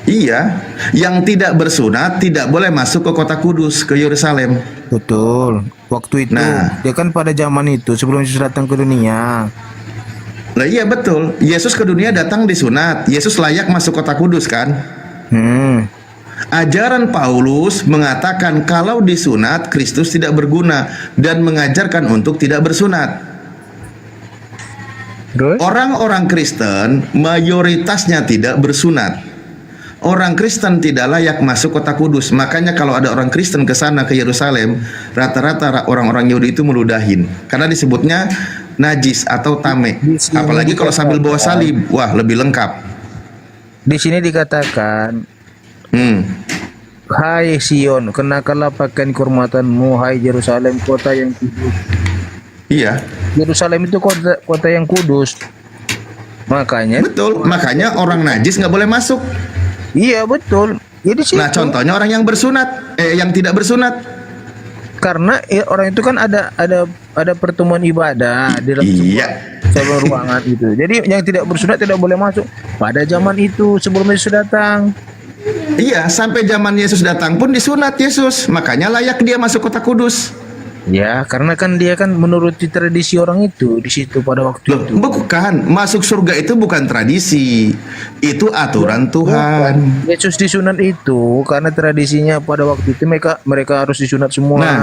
Iya. Yang tidak bersunat tidak boleh masuk ke kota kudus, ke Yerusalem. Betul. Waktu itu Nah. dia kan pada zaman itu sebelum Yesus datang ke dunia. Lah iya betul. Yesus ke dunia datang disunat. Yesus layak masuk kota kudus kan? Ajaran Paulus mengatakan kalau disunat Kristus tidak berguna dan mengajarkan untuk tidak bersunat. Orang-orang Kristen mayoritasnya tidak bersunat. Orang Kristen tidak layak masuk kota kudus. Makanya kalau ada orang Kristen ke sana ke Yerusalem, rata-rata orang-orang Yahudi itu meludahin karena disebutnya najis atau tame. Apalagi kalau sambil bawa salib, wah lebih lengkap. Di sini dikatakan, hai Sion, kenakanlah pakaian kehormatanmu, hai Yerusalem, kota yang kudus. Iya, Yerusalem itu kota yang kudus. Makanya betul. Makanya orang najis nggak boleh masuk. iya betul. Jadi sih Nah, contohnya orang yang bersunat, yang tidak bersunat. karena orang itu kan ada pertemuan ibadah di dalam Iya. Sebelum ruangan itu. Jadi yang tidak bersunat tidak boleh masuk pada zaman itu sebelum Yesus datang. Iya, sampai zaman Yesus datang pun disunat Yesus. Makanya layak dia masuk kota kudus. Ya, karena kan dia kan menuruti tradisi orang itu di situ pada waktu Loh, itu. bukan. Masuk surga itu bukan tradisi. Itu aturan Tuhan. Yesus disunat itu karena tradisinya pada waktu itu mereka harus disunat semua. Nah,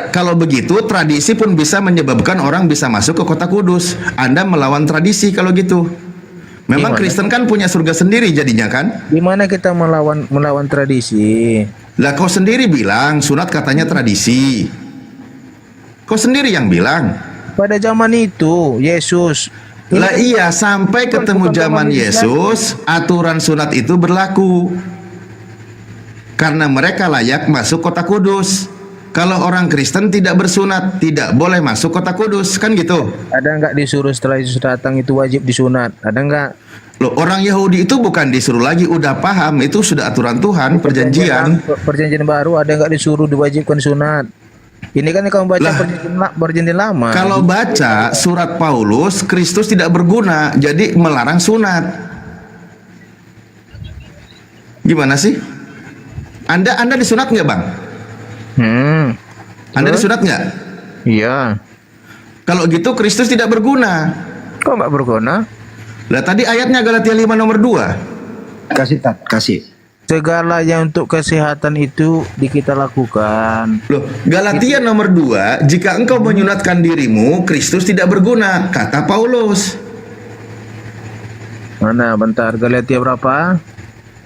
kalau begitu tradisi pun bisa menyebabkan orang bisa masuk ke kota kudus. Anda melawan tradisi kalau gitu. Memang Gimana? Kristen kan punya surga sendiri jadinya kan? Gimana kita melawan tradisi? Lah kau sendiri bilang sunat katanya tradisi. Kau sendiri yang bilang. Pada zaman itu Yesus. Lah iya, sampai ketemu zaman Yesus, aturan sunat itu berlaku. Karena mereka layak masuk kota kudus. Kalau orang Kristen tidak bersunat, tidak boleh masuk kota kudus, kan gitu. Ada nggak disuruh setelah Yesus datang itu wajib disunat? Ada nggak? Loh, orang Yahudi itu bukan disuruh lagi, udah paham, itu sudah aturan Tuhan, perjanjian. Perjanjian baru ada nggak disuruh diwajibkan sunat? Ini kan kamu baca Lah, perjanjian lama. Kalau baca surat Paulus, Kristus tidak berguna, jadi melarang sunat. Gimana sih? Anda disunat nggak, Bang? Anda Terus? disunat nggak? Iya. Kalau gitu Kristus tidak berguna. Kok nggak berguna? Lah tadi ayatnya Galatia 5 nomor 2. Kasih. Segala yang untuk kesehatan itu kita lakukan. Loh, Galatia nomor 2, jika engkau menyunatkan dirimu, Kristus tidak berguna, kata Paulus. Mana? Bentar. Galatia berapa?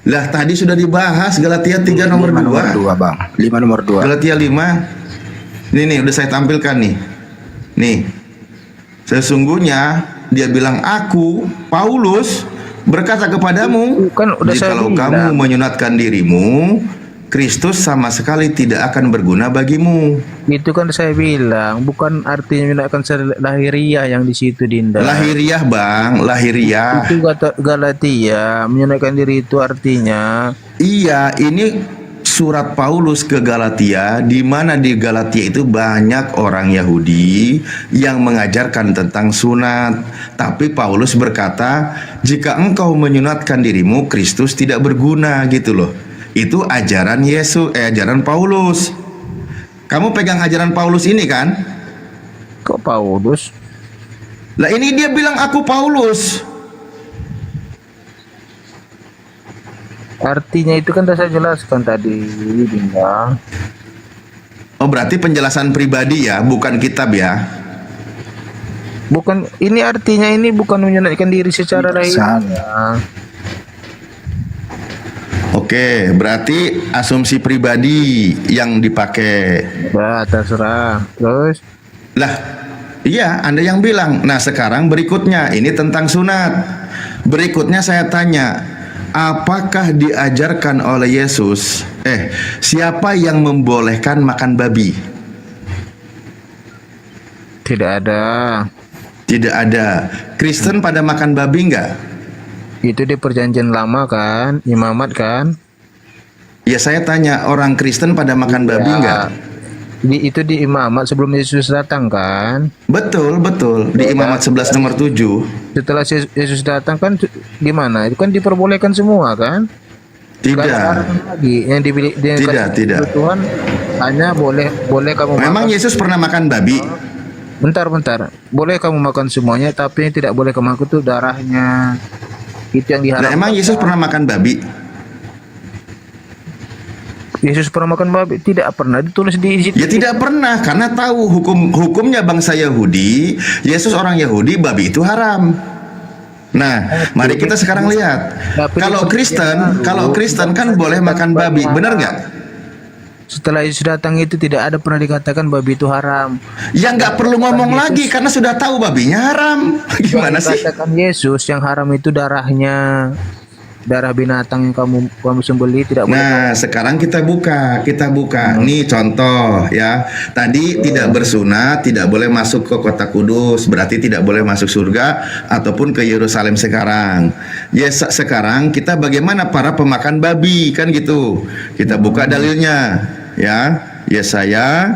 Lah tadi sudah dibahas Galatia 3 nomor 2. Nomor 2, Bang. 5 nomor 2. Galatia 5. Ini udah saya tampilkan nih. Nih. Sesungguhnya dia bilang, aku Paulus berkata kepadamu, Kan udah saya jikalau bilang. kamu menyunatkan dirimu, Kristus sama sekali tidak akan berguna bagimu. Itu kan saya bilang, bukan artinya menyunatkan lahiriah yang di situ, Dinda. Lahiriah, Bang, lahiriah. Itu kata Galatia, menyunatkan diri itu artinya Iya, ini surat Paulus ke Galatia, di mana di Galatia itu banyak orang Yahudi yang mengajarkan tentang sunat. Tapi Paulus berkata, jika engkau menyunatkan dirimu, Kristus tidak berguna, gitu loh. Itu ajaran ajaran Paulus. Kamu pegang ajaran Paulus ini kan? kok Paulus? Lah ini dia bilang aku Paulus. Artinya itu kan sudah saya jelaskan tadi, Dinda. Oh, berarti penjelasan pribadi ya, bukan kitab ya. Bukan, ini artinya ini bukan menyunatkan diri secara lahir. Oke, berarti asumsi pribadi yang dipakai. Ya, terserah. Terus Lah, iya, Anda yang bilang. Nah, sekarang berikutnya, ini tentang sunat. Berikutnya saya tanya, apakah diajarkan oleh Yesus? Siapa yang membolehkan makan babi? tidak ada. Tidak ada. Kristen pada makan babi enggak? Itu di perjanjian lama kan, imamat kan? Ya saya tanya, orang Kristen pada makan babi enggak? Itu di imamat sebelum Yesus datang kan? Betul, betul. Di Imamat 11 nomor 7. Setelah Yesus datang kan gimana? Itu kan diperbolehkan semua kan? Nggak ada Tidak. larangan lagi yang dipilih Tidak. Tuhan hanya boleh kamu Memang makan. Yesus pernah makan babi? Bentar. Boleh kamu makan semuanya, tapi yang tidak boleh kamu makan itu darahnya. Itu yang Nah, diharamkan. emang Yesus pernah makan babi? Yesus pernah makan babi? Tidak pernah ditulis di situ. Ya tidak pernah, karena tahu hukumnya bangsa Yahudi. Yesus orang Yahudi, babi itu haram. Nah, mari kita sekarang lihat. Kalau Kristen kan boleh makan babi, benar nggak? Setelah Yesus datang itu tidak ada pernah dikatakan babi itu haram. Ya nggak perlu ngomong lagi karena sudah tahu babinya haram. Gimana sih? Katakan Yesus yang haram itu darahnya, darah binatang yang kamu sembelih tidak boleh. Nah, sekarang kita buka. Nih contoh ya. Tadi tidak bersunat, tidak boleh masuk ke kota kudus, berarti tidak boleh masuk surga ataupun ke Yerusalem sekarang. Ya, sekarang kita bagaimana para pemakan babi kan gitu. Kita buka dalilnya ya. Yesaya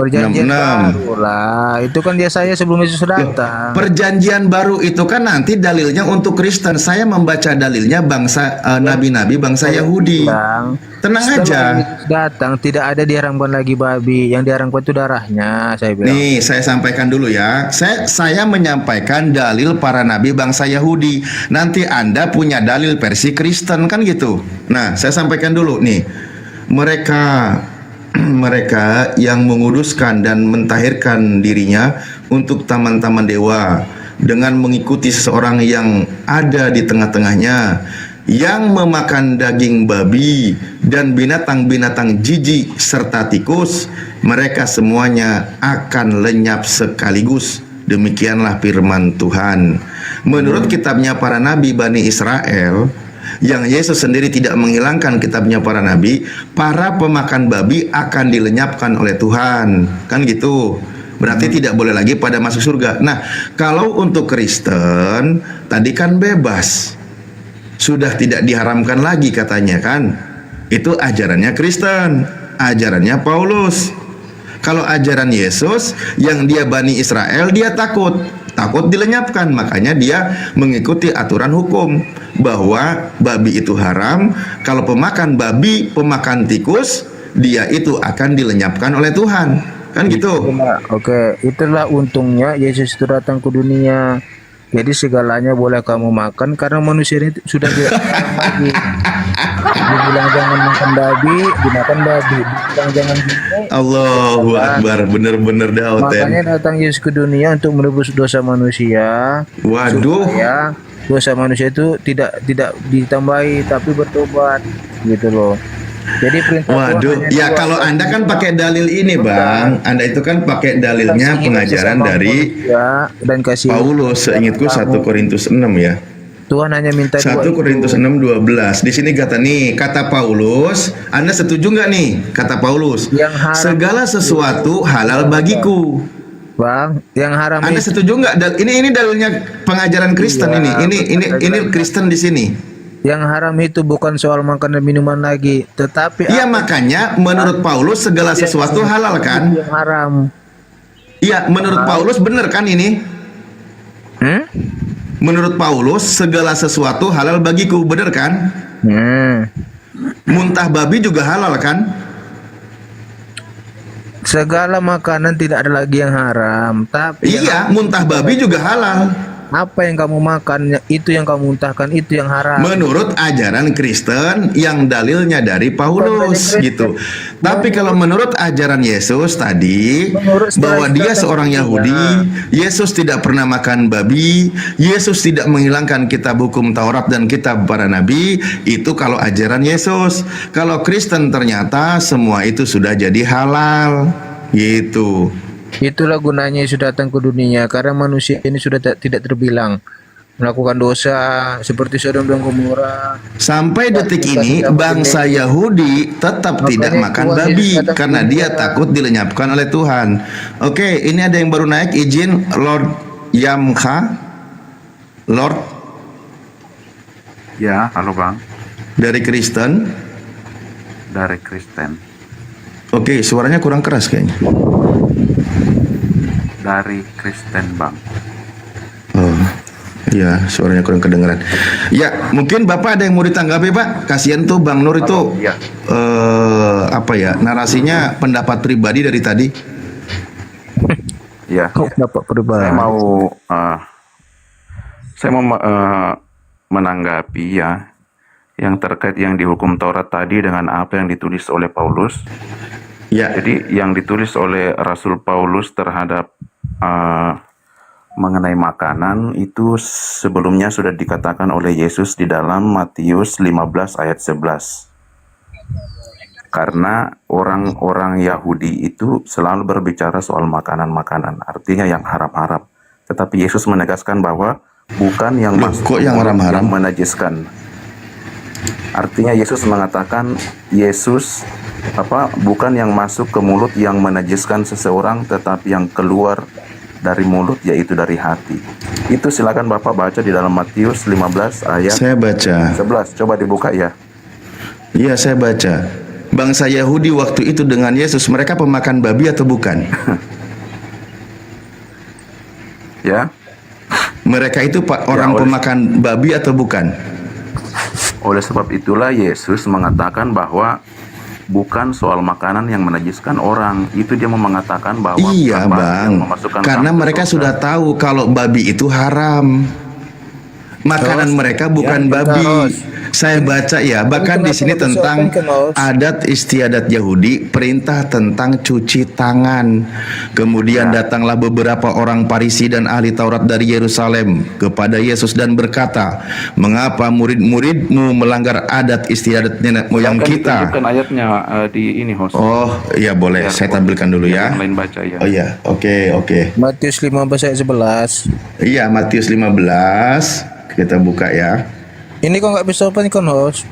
Perjanjian 66. baru lah. Itu kan dia saya sebelum Yesus datang. Perjanjian baru itu kan nanti dalilnya untuk Kristen. Saya membaca dalilnya bangsa nabi-nabi bangsa Yahudi. Bilang, Tenang setelah aja. Yesus datang tidak ada diharamkan lagi babi. Yang diharamkan itu darahnya, saya bilang. Nih, saya sampaikan dulu ya. Saya menyampaikan dalil para nabi bangsa Yahudi. Nanti Anda punya dalil versi Kristen kan gitu. Nah, saya sampaikan dulu nih. Mereka yang menguduskan dan mentahirkan dirinya untuk taman-taman dewa dengan mengikuti seseorang yang ada di tengah-tengahnya yang memakan daging babi dan binatang-binatang jijik serta tikus, mereka semuanya akan lenyap sekaligus. Demikianlah firman Tuhan. Menurut kitabnya para nabi Bani Israel, yang Yesus sendiri tidak menghilangkan kitabnya para nabi, para pemakan babi akan dilenyapkan oleh Tuhan. Kan gitu. Berarti tidak boleh lagi pada masuk surga. Nah, kalau untuk Kristen tadi kan bebas. Sudah tidak diharamkan lagi katanya kan. Itu ajarannya Kristen, ajarannya Paulus. Kalau ajaran Yesus yang dia Bani Israel, dia takut dilenyapkan, makanya dia mengikuti aturan hukum bahwa babi itu haram. Kalau pemakan babi, pemakan tikus, dia itu akan dilenyapkan oleh Tuhan, kan gitu. Oke, itulah untungnya Yesus itu datang ke dunia. Jadi segalanya boleh kamu makan karena manusia ini sudah tidak lagi. Dibilang jangan makan babi, dimakan babi. Dibilang jangan Allahu Akbar, bener-bener dah Oten. Makanya datang Yesus ke dunia untuk menebus dosa manusia. Waduh. Supaya dosa manusia itu tidak ditambahi tapi bertobat, gitu loh. Jadi perintah Tuhan Waduh, hanya ya dua. kalau Anda kan pakai dalil ini Bang. Anda itu kan pakai dalilnya pengajaran dari dan kasih Paulus, seingatku 1 Korintus 6 ya. Tuhan hanya minta 1 dua Korintus itu. 6:12. Di sini kata Paulus, Anda setuju nggak nih? Kata Paulus, Yang haram segala sesuatu halal bagiku. Bang, yang haram Anda itu setuju nggak? Ini dalilnya pengajaran Kristen Iya, ini Kristen di sini. yang haram itu bukan soal makan dan minuman lagi, tetapi Iya, makanya menurut Paulus segala sesuatu halal kan? yang haram. Iya, menurut Paulus benar kan ini? Menurut Paulus segala sesuatu halal bagiku, benar kan? Muntah babi juga halal kan? Segala makanan tidak ada lagi yang haram, tapi Iya, muntah babi juga halal. apa yang kamu makan itu yang kamu muntahkan itu yang haram. Menurut ajaran Kristen yang dalilnya dari Paulus gitu. Tapi kalau menurut ajaran Yesus tadi bahwa dia seorang Yahudi, Yesus tidak pernah makan babi, Yesus tidak menghilangkan kitab hukum Taurat dan kitab para nabi, itu kalau ajaran Yesus. Kalau Kristen ternyata semua itu sudah jadi halal gitu. Itulah gunanya Yesus datang ke dunia karena manusia ini sudah tidak terbilang melakukan dosa seperti Sodom dan Gomora. Sampai detik ini bangsa Yahudi tetap tidak makan babi karena dia takut dilenyapkan oleh Tuhan. Oke, ini ada yang baru naik, izin Lord Yamha. Lord Ya, halo Bang, dari Kristen. dari Kristen. Oke, suaranya kurang keras kayaknya. Dari Kristen Bang. Oh, ya, suaranya kurang kedengeran. Ya, mungkin Bapak ada yang mau ditanggapi, Pak? Kasihan tuh Bang Nur itu Iya. apa ya, narasinya pendapat pribadi dari tadi. Ya, Dapat pribadi. saya mau menanggapi ya yang terkait yang dihukum Taurat tadi dengan apa yang ditulis oleh Paulus. Ya, Jadi yang ditulis oleh Rasul Paulus terhadap mengenai makanan itu sebelumnya sudah dikatakan oleh Yesus di dalam Matius 15 ayat 11. Karena orang-orang Yahudi itu selalu berbicara soal makanan-makanan, artinya yang haram-haram. Tetapi Yesus menegaskan bahwa bukan yang Loh, masuk kok ke yang mulut haram-haram? yang menajiskan. Artinya Yesus mengatakan bukan yang masuk ke mulut yang menajiskan seseorang, tetapi yang keluar dari mulut yaitu dari hati. Itu silakan Bapak baca di dalam Matius 15 ayat saya baca. 11. Coba dibuka ya. Iya, saya baca. bangsa Yahudi waktu itu dengan Yesus, mereka pemakan babi atau bukan? Ya. Mereka itu orang pemakan babi atau bukan? Oleh sebab itulah Yesus mengatakan bahwa bukan soal makanan yang menajiskan orang. Itu dia mau mengatakan bahwa Iya bukan bang, yang memasukkan karena orang ke mereka surga. sudah tahu kalau babi itu haram. Makanan mereka bukan babi. Saya baca ya, bahkan di sini tentang adat istiadat Yahudi, perintah tentang cuci tangan. Kemudian datanglah beberapa orang Farisi dan ahli Taurat dari Yerusalem kepada Yesus dan berkata, "Mengapa murid-muridmu melanggar adat istiadat nenek moyang kita?" Bukan ayatnya di ini host. Oh, iya boleh, saya tampilkan dulu ya. Yang lain baca ya. Oh iya, oke. Matius 15 ayat 11. Iya, Matius 15. Kita buka ya. Ini kok nggak bisa open kan host?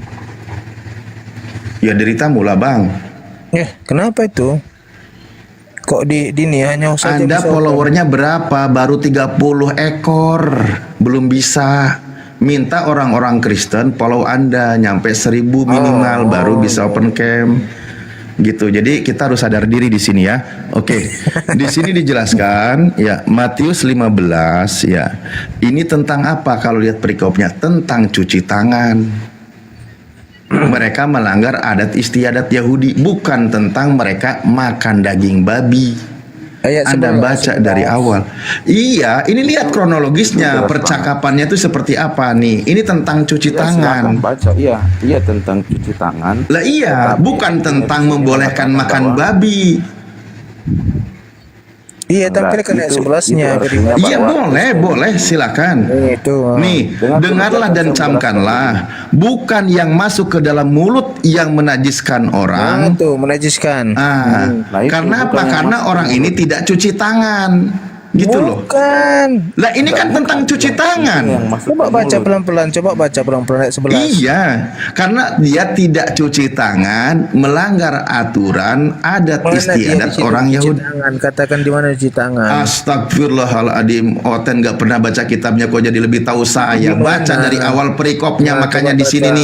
Ya deritamu lah bang. Kenapa itu? Kok di ini hanya saja Anda bisa followernya berapa? Baru 30 ekor. Belum bisa. Minta orang-orang Kristen follow Anda nyampe 1000 minimal baru bisa open cam. Gitu. Jadi kita harus sadar diri di sini ya. Oke. Di sini dijelaskan ya Matius 15 ya. Ini tentang apa kalau lihat perikopnya? Tentang cuci tangan. Mereka melanggar adat istiadat Yahudi, bukan tentang mereka makan daging babi. Ayat Anda 11, baca dari awal. Iya, ini lihat kronologisnya, percakapannya itu seperti apa nih? Ini tentang cuci tangan. Silakan baca. Iya tentang cuci tangan. Lah iya, Tetapi bukan tentang membolehkan makan babi. Iya, tampilkan ayat 11-nya. Iya boleh, silakan. Itu. Nih, dengarlah dan camkanlah, bukan yang masuk ke dalam mulut yang menajiskan orang. Itu menajiskan. Nah, itu Karena bukan apa? yang Karena masuk orang ke ini tidak cuci tangan. Gitu loh. Bukan. Lah ini kan tentang cuci tangan. yang masuk Coba ke baca mulut. pelan-pelan, ayat 11. Iya, karena dia tidak cuci tangan, melanggar aturan adat Mana dia istiadat di situ orang cuci Yahudi. tangan? Katakan di mana cuci tangan? Astagfirullahaladzim, Oten nggak pernah baca kitabnya kok jadi lebih tahu saya. Gimana? Baca dari awal perikopnya, Nah, makanya coba di sini baca.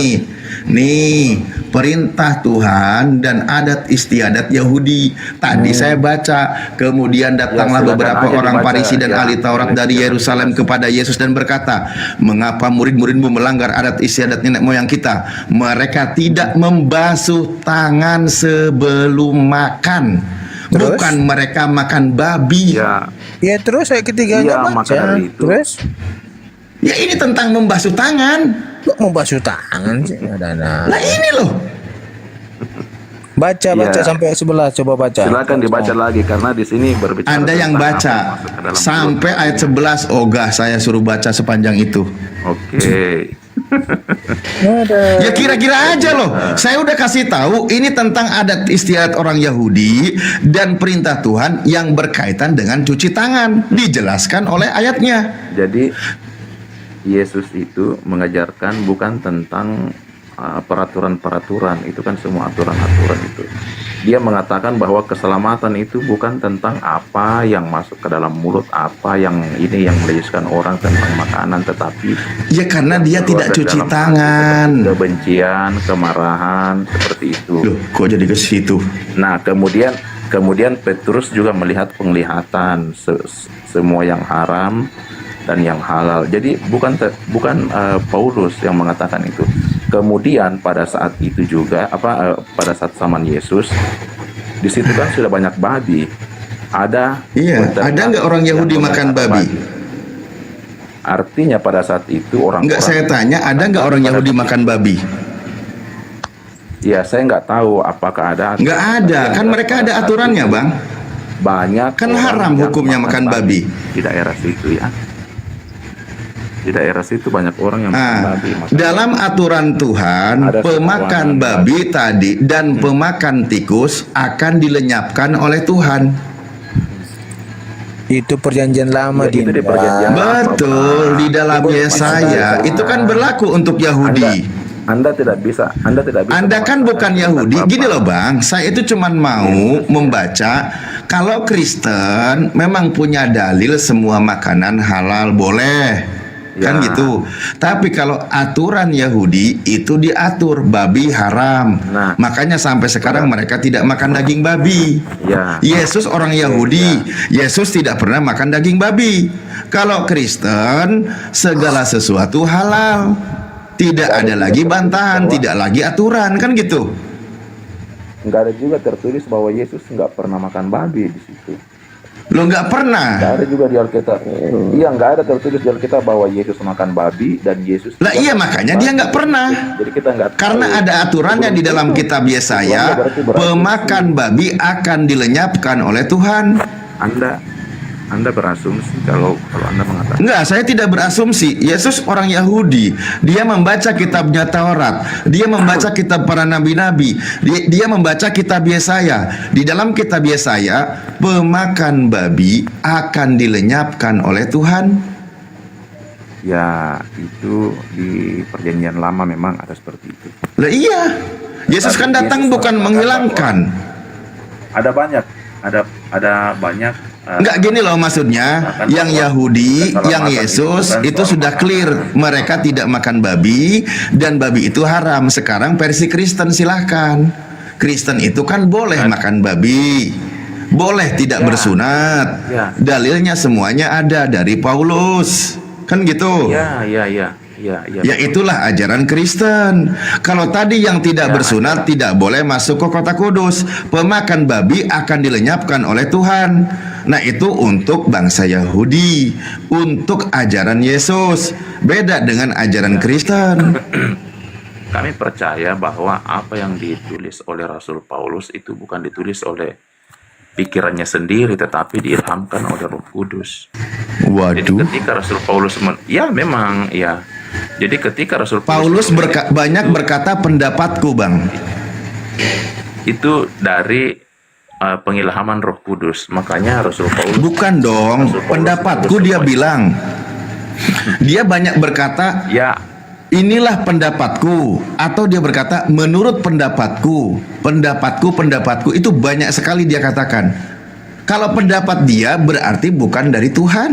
nih perintah Tuhan dan adat istiadat Yahudi. Tadi saya baca, kemudian datanglah silakan beberapa aja orang dibaca, Farisi dan ya. ahli Taurat dari Yerusalem kepada Yesus dan berkata, "Mengapa murid-muridmu melanggar adat istiadat nenek moyang kita? Mereka tidak membasuh tangan sebelum makan." Terus? Bukan mereka makan babi. Ya terus ayat ketiganya Iya, maka baca. dari itu. Terus Ya ini tentang membasuh tangan. kok mau basuh tangan sih? Ada. Lah ini loh. Baca Iya. sampai ayat 11, coba baca. Silakan dibaca lagi karena di sini berbicara. Anda yang tentang apa baca masuk ke dalam sampai mulut. ayat 11. Ogah saya suruh baca sepanjang itu. Oke. Ya kira-kira aja loh. Saya udah kasih tahu ini tentang adat istiadat orang Yahudi dan perintah Tuhan yang berkaitan dengan cuci tangan. Dijelaskan oleh ayatnya. Jadi Yesus itu mengajarkan bukan tentang peraturan-peraturan, itu kan semua aturan-aturan itu. Dia mengatakan bahwa keselamatan itu bukan tentang apa yang masuk ke dalam mulut, apa yang ini yang menajiskan orang tentang makanan, tetapi Ya karena dia keluar tidak dari cuci dalam hati tangan. seperti kebencian, kemarahan, seperti itu. Loh, kok jadi ke situ? Nah, kemudian Petrus juga melihat penglihatan semua yang haram dan yang halal. Jadi bukan Paulus yang mengatakan itu. Kemudian pada saat itu juga pada saat zaman Yesus di situ kan sudah banyak babi. Ada nggak orang Yahudi makan babi? Artinya pada saat itu Enggak, saya tanya, ada nggak orang Yahudi makan babi? Ya, saya nggak tahu apakah ada. Nggak ada, kan mereka ada aturannya, Bang. Banyak Kan orang haram yang hukumnya makan babi. di daerah situ ya. Di daerah situ banyak orang yang makan babi. Dalam aturan Tuhan, Ada pemakan sebuah babi tadi dan pemakan tikus akan dilenyapkan oleh Tuhan. Itu perjanjian lama Ya, itu di perjanjian lama. Betul, di dalam Yesaya itu kan berlaku untuk Yahudi. Anda tidak bisa. Anda kan bukan Yahudi. Gini loh Bang, saya itu cuman mau membaca kalau Kristen memang punya dalil semua makanan halal boleh. kan Ya. gitu. Tapi kalau aturan Yahudi itu diatur babi haram. Nah. Makanya sampai sekarang mereka tidak makan daging babi. Ya. Yesus orang Yahudi, Yesus tidak pernah makan daging babi. Kalau Kristen segala sesuatu halal. Tidak ada lagi bantahan, tidak lagi aturan, kan gitu. Nggak ada juga tertulis bahwa Yesus nggak pernah makan babi di situ. Lo nggak pernah. Nggak ada juga di Alkitab. Iya, nggak ada tertulis di Alkitab bahwa Yesus makan babi dan Yesus. Lah iya, makanya dia nggak pernah. Jadi kita nggak tahu. Karena ada aturannya di dalam kitab Yesaya, pemakan babi akan dilenyapkan oleh Tuhan. Anda berasumsi kalau Anda mengatakan. Enggak, saya tidak berasumsi. Yesus orang Yahudi. Dia membaca kitabnya Taurat. Dia membaca kitab para nabi-nabi. Dia membaca kitab Yesaya. Di dalam kitab Yesaya, pemakan babi akan dilenyapkan oleh Tuhan. Ya, itu di perjanjian lama memang ada seperti itu. Lah iya. Yesus kan datang bukan menghilangkan. Ada banyak. Enggak gini loh maksudnya, yang Yahudi, yang Yesus itu sudah clear, mereka tidak makan babi dan babi itu haram. Sekarang versi Kristen silahkan. Kristen itu kan boleh makan babi, boleh tidak bersunat. Dalilnya semuanya ada dari Paulus, kan gitu. Ya. Ya itulah ajaran Kristen. Kalau tadi yang tidak bersunat tidak boleh masuk ke kota kudus, pemakan babi akan dilenyapkan oleh Tuhan. Nah itu untuk bangsa Yahudi, untuk ajaran Yesus. Beda dengan ajaran Kristen. Kami percaya bahwa apa yang ditulis oleh Rasul Paulus itu bukan ditulis oleh pikirannya sendiri, tetapi diilhamkan oleh Roh Kudus. Jadi Waduh. ketika Rasul Paulus Jadi ketika Rasul Paulus banyak berkata pendapatku, Bang. Itu dari pengilhaman Roh Kudus. Makanya Rasul Paulus Bukan dong, Rasul Paulus pendapatku itu dia bilang. Dia banyak berkata ya, inilah pendapatku, atau dia berkata menurut pendapatku, pendapatku itu banyak sekali dia katakan. Kalau pendapat dia berarti bukan dari Tuhan.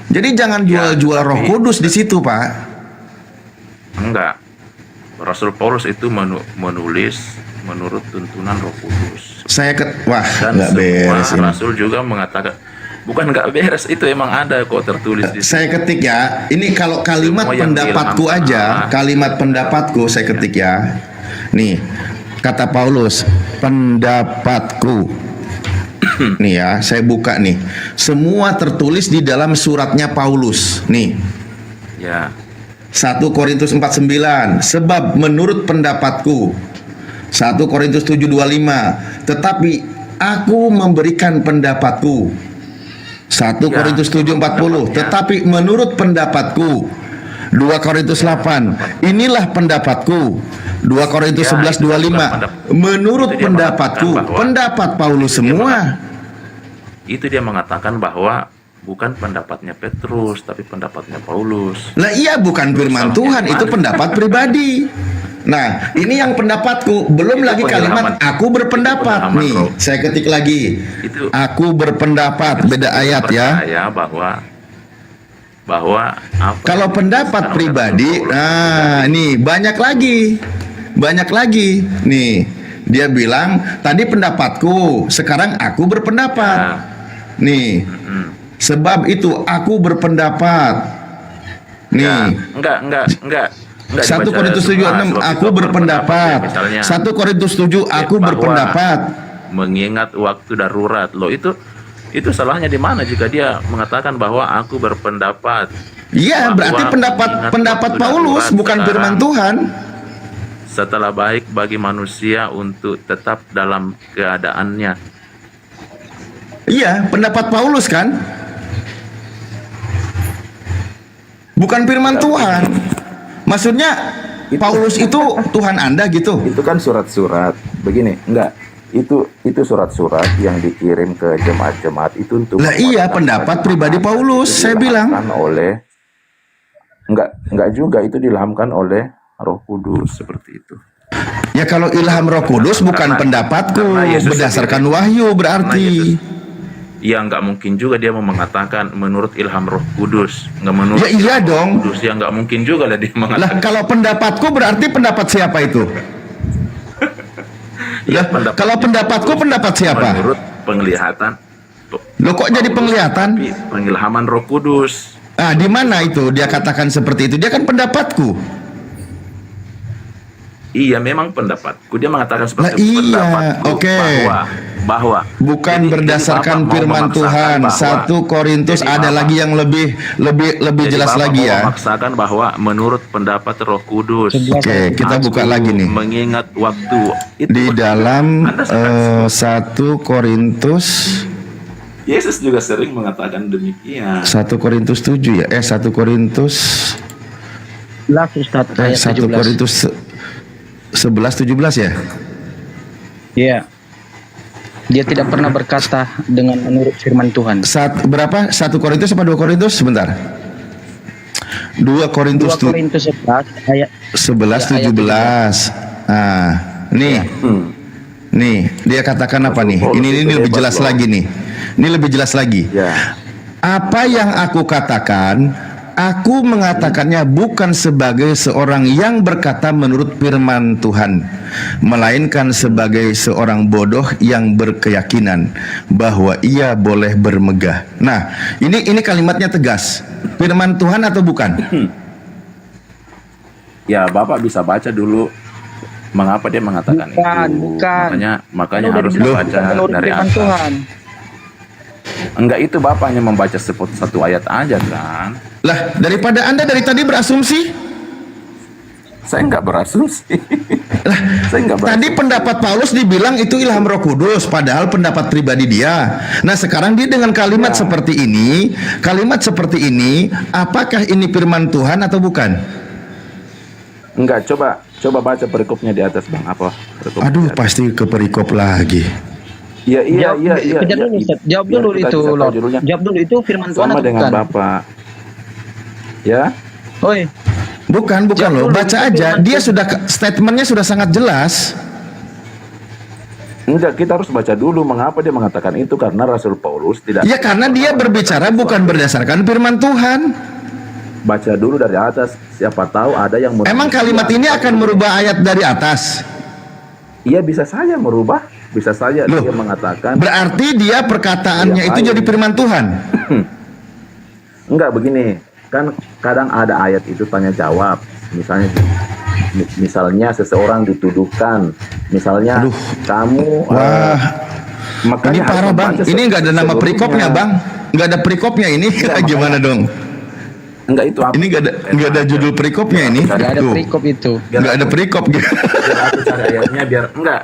Jadi jangan jual-jual Roh Kudus di situ, Pak. enggak. Rasul Paulus itu menulis menurut tuntunan Roh Kudus. Wah, Dan nggak beres ini. Rasul juga mengatakan, bukan nggak beres, itu emang ada kok tertulis di Saya ketik ya. Ini kalau kalimat Semua yang pendapatku diilhamkan aja, Allah. kalimat pendapatku saya ketik ya. Nih, kata Paulus, pendapatku. Nih ya, saya buka nih. Semua tertulis di dalam suratnya Paulus. Nih. Ya. 1 Korintus 4:9, sebab menurut pendapatku. 1 Korintus 7:25, tetapi aku memberikan pendapatku. 1 Korintus 7:40, tetapi menurut pendapatku. 2 Korintus 8, inilah pendapatku. 2 Korintus 11:25, menurut pendapatku. Pendapat Paulus semua. Itu dia mengatakan bahwa bukan pendapatnya Petrus, tapi pendapatnya Paulus. Lah iya, bukan firman Tuhan, itu pendapat pribadi. Nah, ini yang pendapatku. Belum lagi kalimat aku berpendapat. Nih, saya ketik lagi. Aku berpendapat, beda ayat ya. Saya bahwa kalau pendapat pribadi, nah ini banyak lagi. Nih, dia bilang tadi pendapatku, sekarang aku berpendapat. Nih, sebab itu aku berpendapat. Nih, enggak. 1 Korintus 7:6, aku berpendapat. 1 Korintus 7, aku berpendapat. Mengingat waktu darurat. Loh, itu salahnya di mana jika dia mengatakan bahwa aku berpendapat? Iya, berarti pendapat Paulus, bukan firman Tuhan. Setelah baik bagi manusia untuk tetap dalam keadaannya. Iya, pendapat Paulus kan? Bukan firman Tuhan. Maksudnya Paulus itu Tuhan Anda gitu. Itu kan surat-surat. Begini, enggak. Itu surat-surat yang dikirim ke jemaat-jemaat itu untuk. Lah iya, pendapat pribadi Paulus, saya bilang. Enggak juga, itu diilhamkan oleh Roh Kudus seperti itu. Ya kalau ilham Roh Kudus bukan pendapatku, berdasarkan wahyu berarti. Ya nggak mungkin juga dia mau mengatakan menurut ilham Roh Kudus, nggak menurut Ya iya ilham Roh dong. Kudus, ya nggak mungkin juga lah dia Lah mengatakan. kalau pendapatku berarti pendapat siapa itu? Ya, Lah, kalau pendapatku pendapat siapa? Menurut penglihatan. Loh kok jadi penglihatan? Tapi pengilhaman Roh Kudus. Ah, di mana itu dia katakan seperti itu? Dia kan pendapatku. Iya, memang pendapatku. Dia mengatakan Lah seperti iya, pendapatku oke. bahwa Bukan jadi berdasarkan Bapak mau firman memaksakan Tuhan. bahwa- 1 Korintus jadi ada Bapak- lagi yang lebih jadi jelas Bapak lagi mau ya. memaksakan bahwa menurut pendapat Roh Kudus. Oke, kita buka Aku lagi nih. Mengingat waktu itu Di dalam Anda sangat- 1 Korintus Yesus juga sering mengatakan demikian. 1 Korintus 7 ya. 1 Korintus 1 Korintus 11:17 ya. Iya. Dia tidak pernah berkata dengan menurut firman Tuhan. Berapa? 1 Korintus apa 2 Korintus? Sebentar. 2 Korintus 2 Korintus 11 ayat 11:17. Nah, nih. Nih, dia katakan apa nih? Ini lebih jelas lagi nih. Ini lebih jelas lagi. Ya. Apa yang aku katakan, aku mengatakannya bukan sebagai seorang yang berkata menurut firman Tuhan, melainkan sebagai seorang bodoh yang berkeyakinan bahwa ia boleh bermegah. Nah, ini kalimatnya tegas. Firman Tuhan atau bukan? Ya, Bapak bisa baca dulu mengapa dia mengatakan Bukan, itu. bukan. Makanya Kan udah harus dibilang dibaca menurut dari firman atas. Tuhan. Enggak, itu Bapak hanya membaca satu ayat aja kan. Lah, daripada Anda dari tadi berasumsi. Saya enggak berasumsi. Saya enggak berasumsi. Tadi pendapat Paulus dibilang itu ilham Roh Kudus, padahal pendapat pribadi dia. Nah, sekarang dia dengan kalimat seperti ini, apakah ini firman Tuhan atau bukan? Enggak, coba baca perikopnya di atas, Bang. Apa? Perikop Aduh, di atas. pasti ke perikop lagi. Iya. Kejar dulu, Ustaz. Jawab Biar dulu kita itu, bisa tahu Lord. judulnya. Jawab dulu itu firman Tuhan Sama atau dengan bukan? Bapak. Ya. Oi, Bukan Jawab loh. dulu, Baca itu aja. firman Dia Tuhan. sudah statementnya sudah sangat jelas. Enggak, kita harus baca dulu mengapa dia mengatakan itu, karena Rasul Paulus tidak. Ya karena dia berbicara bukan berdasarkan firman Tuhan. Baca dulu dari atas, siapa tahu ada yang Emang kalimat ini akan merubah ayat dari atas? Iya, bisa saja merubah, bisa saja Loh, dia mengatakan. Berarti dia perkataannya Iya, itu baik. jadi firman Tuhan. Enggak, begini, kan kadang ada ayat itu tanya jawab, misalnya seseorang dituduhkan, misalnya Aduh. kamu Wah, makanya ini harus parah bang. membaca Ini nggak ada nama seluruhnya. perikopnya bang. Nggak ada perikopnya ini. Iya, Gimana dong? Enggak, itu apa? Ini nggak ada judul perikopnya ini. nggak ada Tuh. perikop itu. Nggak ada perikop. Biar aku cari ayatnya, biar enggak.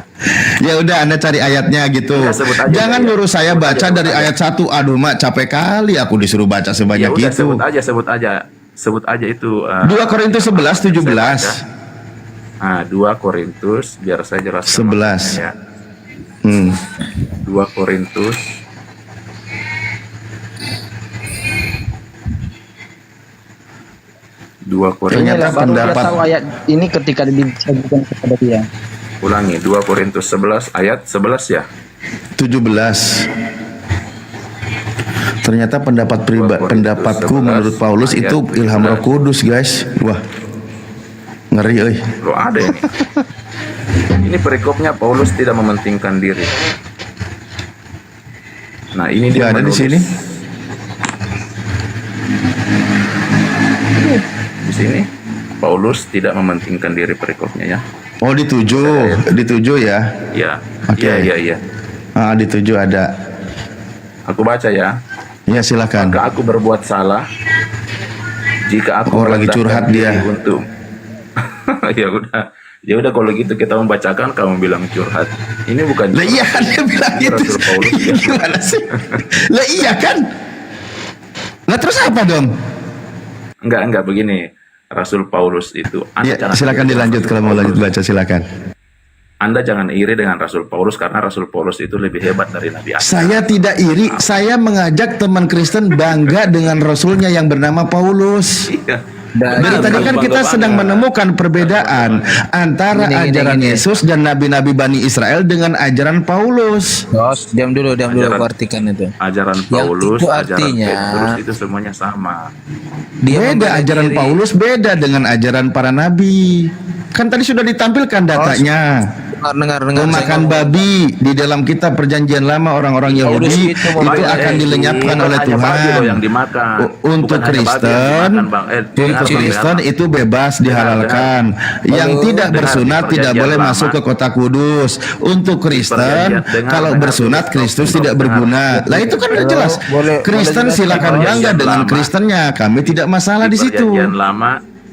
Ya udah Anda cari ayatnya gitu. Ya, sebut aja, Jangan ya. nyuruh saya Sebut baca aja, dari sebut aja. ayat 1. Aduh mak, capek kali aku disuruh baca Ya sebanyak udah, itu. sebut aja itu. 2 Korintus 11:17. 2 Korintus, biar saya jelaskan 11. maknanya ya. Hmm. 2 Korintus 2 Korintus. Ternyata Baru dia pendapat tahu ayat ini ketika disajikan kepada dia. Ulangi, 2 Korintus 11 ayat 11 ya. 17. Ternyata pendapat Korintus pendapatku 11 menurut Paulus ayat itu ilham Roh 11. Kudus, guys. Wah. Ngeri euy. Lo ada ini. Ini perikopnya Paulus tidak mementingkan diri. Nah, ini dia Nggak ada di menulis. sini. Di sini Paulus tidak mementingkan diri perikopnya ya. Oh, di 7 ya. Ya. Oke. Iya. Ah, di 7 ada. Aku baca ya. Ya, silakan. Maka aku berbuat salah jika aku Oh, lagi merendahkan curhat diri dia. untuk ya udah kalau gitu kita membacakan, kamu bilang curhat. Ini bukan Lah iya kan dia bilang Ini gitu. Rasul Paulus. Gimana sih? Lah iya kan? Lah terus apa dong? enggak begini. Rasul Paulus itu Ya, jangan silakan iri dengan dilanjut Rasul kalau mau Paulus. lanjut baca silakan. Anda jangan iri dengan Rasul Paulus, karena Rasul Paulus itu lebih hebat dari Nabi Adam. Saya tidak iri, saya mengajak teman Kristen bangga dengan rasulnya yang bernama Paulus. Iya. Dari tadi kan kita sedang menemukan perbedaan antara ajaran Yesus dan nabi-nabi Bani Israel dengan ajaran Paulus. Bos, diam dulu, aku artikan itu. Ajaran Yang Paulus, itu ajaran artinya Petrus itu semuanya sama. Beda ajaran Paulus, beda dengan ajaran para nabi. Kan tadi sudah ditampilkan datanya. dengar. Memakan babi di dalam kitab Perjanjian Lama orang-orang Yahudi itu akan dilenyapkan oleh Bukan hanya babi Tuhan. loh yang dimakan. Untuk Bukan hanya babi yang Kristen, dimakan, Bang. untuk Kristen itu bebas dihalalkan. Yang tidak bersunat tidak boleh masuk ke kota kudus. Untuk Kristen, kalau bersunat Kristus tidak berguna. Lah itu kan udah jelas. Kristen silakan bangga dengan Kristennya. Kami tidak masalah di situ.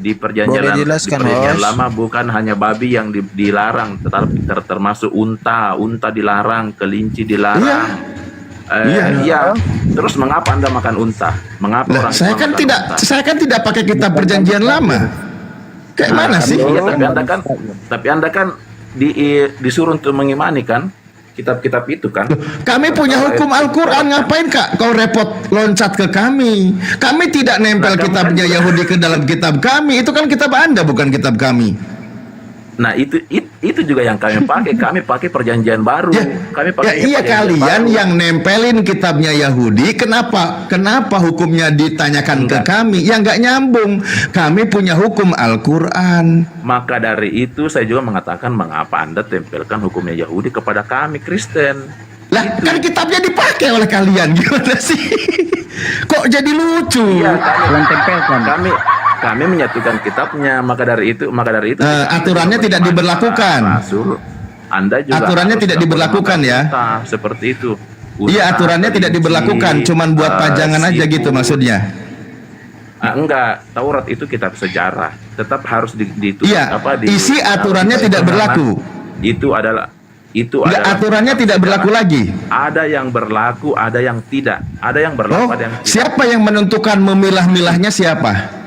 Di perjanjian lama bukan hanya babi yang dilarang, tetapi termasuk unta dilarang, kelinci dilarang. Iya. Terus mengapa Anda makan unta? Mengapa orang saya kan tidak pakai kitab Perjanjian Lama. Kayak mana sih? Iya, tapi Anda kan disuruh untuk mengimani kan kitab-kitab itu kan. Kami punya hukum Al-Quran, ngapain Kak kau repot loncat ke kami? Kami tidak nempel kitabnya Yahudi ke dalam kitab kami. Itu kan kitab Anda, bukan kitab kami. Nah itu juga yang kami pakai. Kami pakai perjanjian baru. Kami pakai kalian baru. Yang nempelin kitabnya Yahudi. Kenapa hukumnya ditanyakan ke kami? Ya nggak nyambung. Kami punya hukum Al-Quran. Maka dari itu saya juga mengatakan, mengapa Anda tempelkan hukumnya Yahudi kepada kami Kristen? Lah kan kitabnya dipakai oleh kalian. Gimana sih? Kok jadi lucu? Iya, kami menyatukan kitabnya, maka dari itu aturannya tidak diberlakukan. Anda juga aturannya tidak diberlakukan ya. Seperti itu. Iya, aturannya tidak diberlakukan, cuman buat pajangan aja gitu maksudnya. Enggak, Taurat itu kitab sejarah, tetap harus ditulis. Iya, isi aturannya tidak berlaku. Aturannya tidak berlaku lagi. Ada yang berlaku, ada yang tidak. Ada yang berlaku, ada yang tidak. Siapa yang menentukan memilah-milahnya siapa?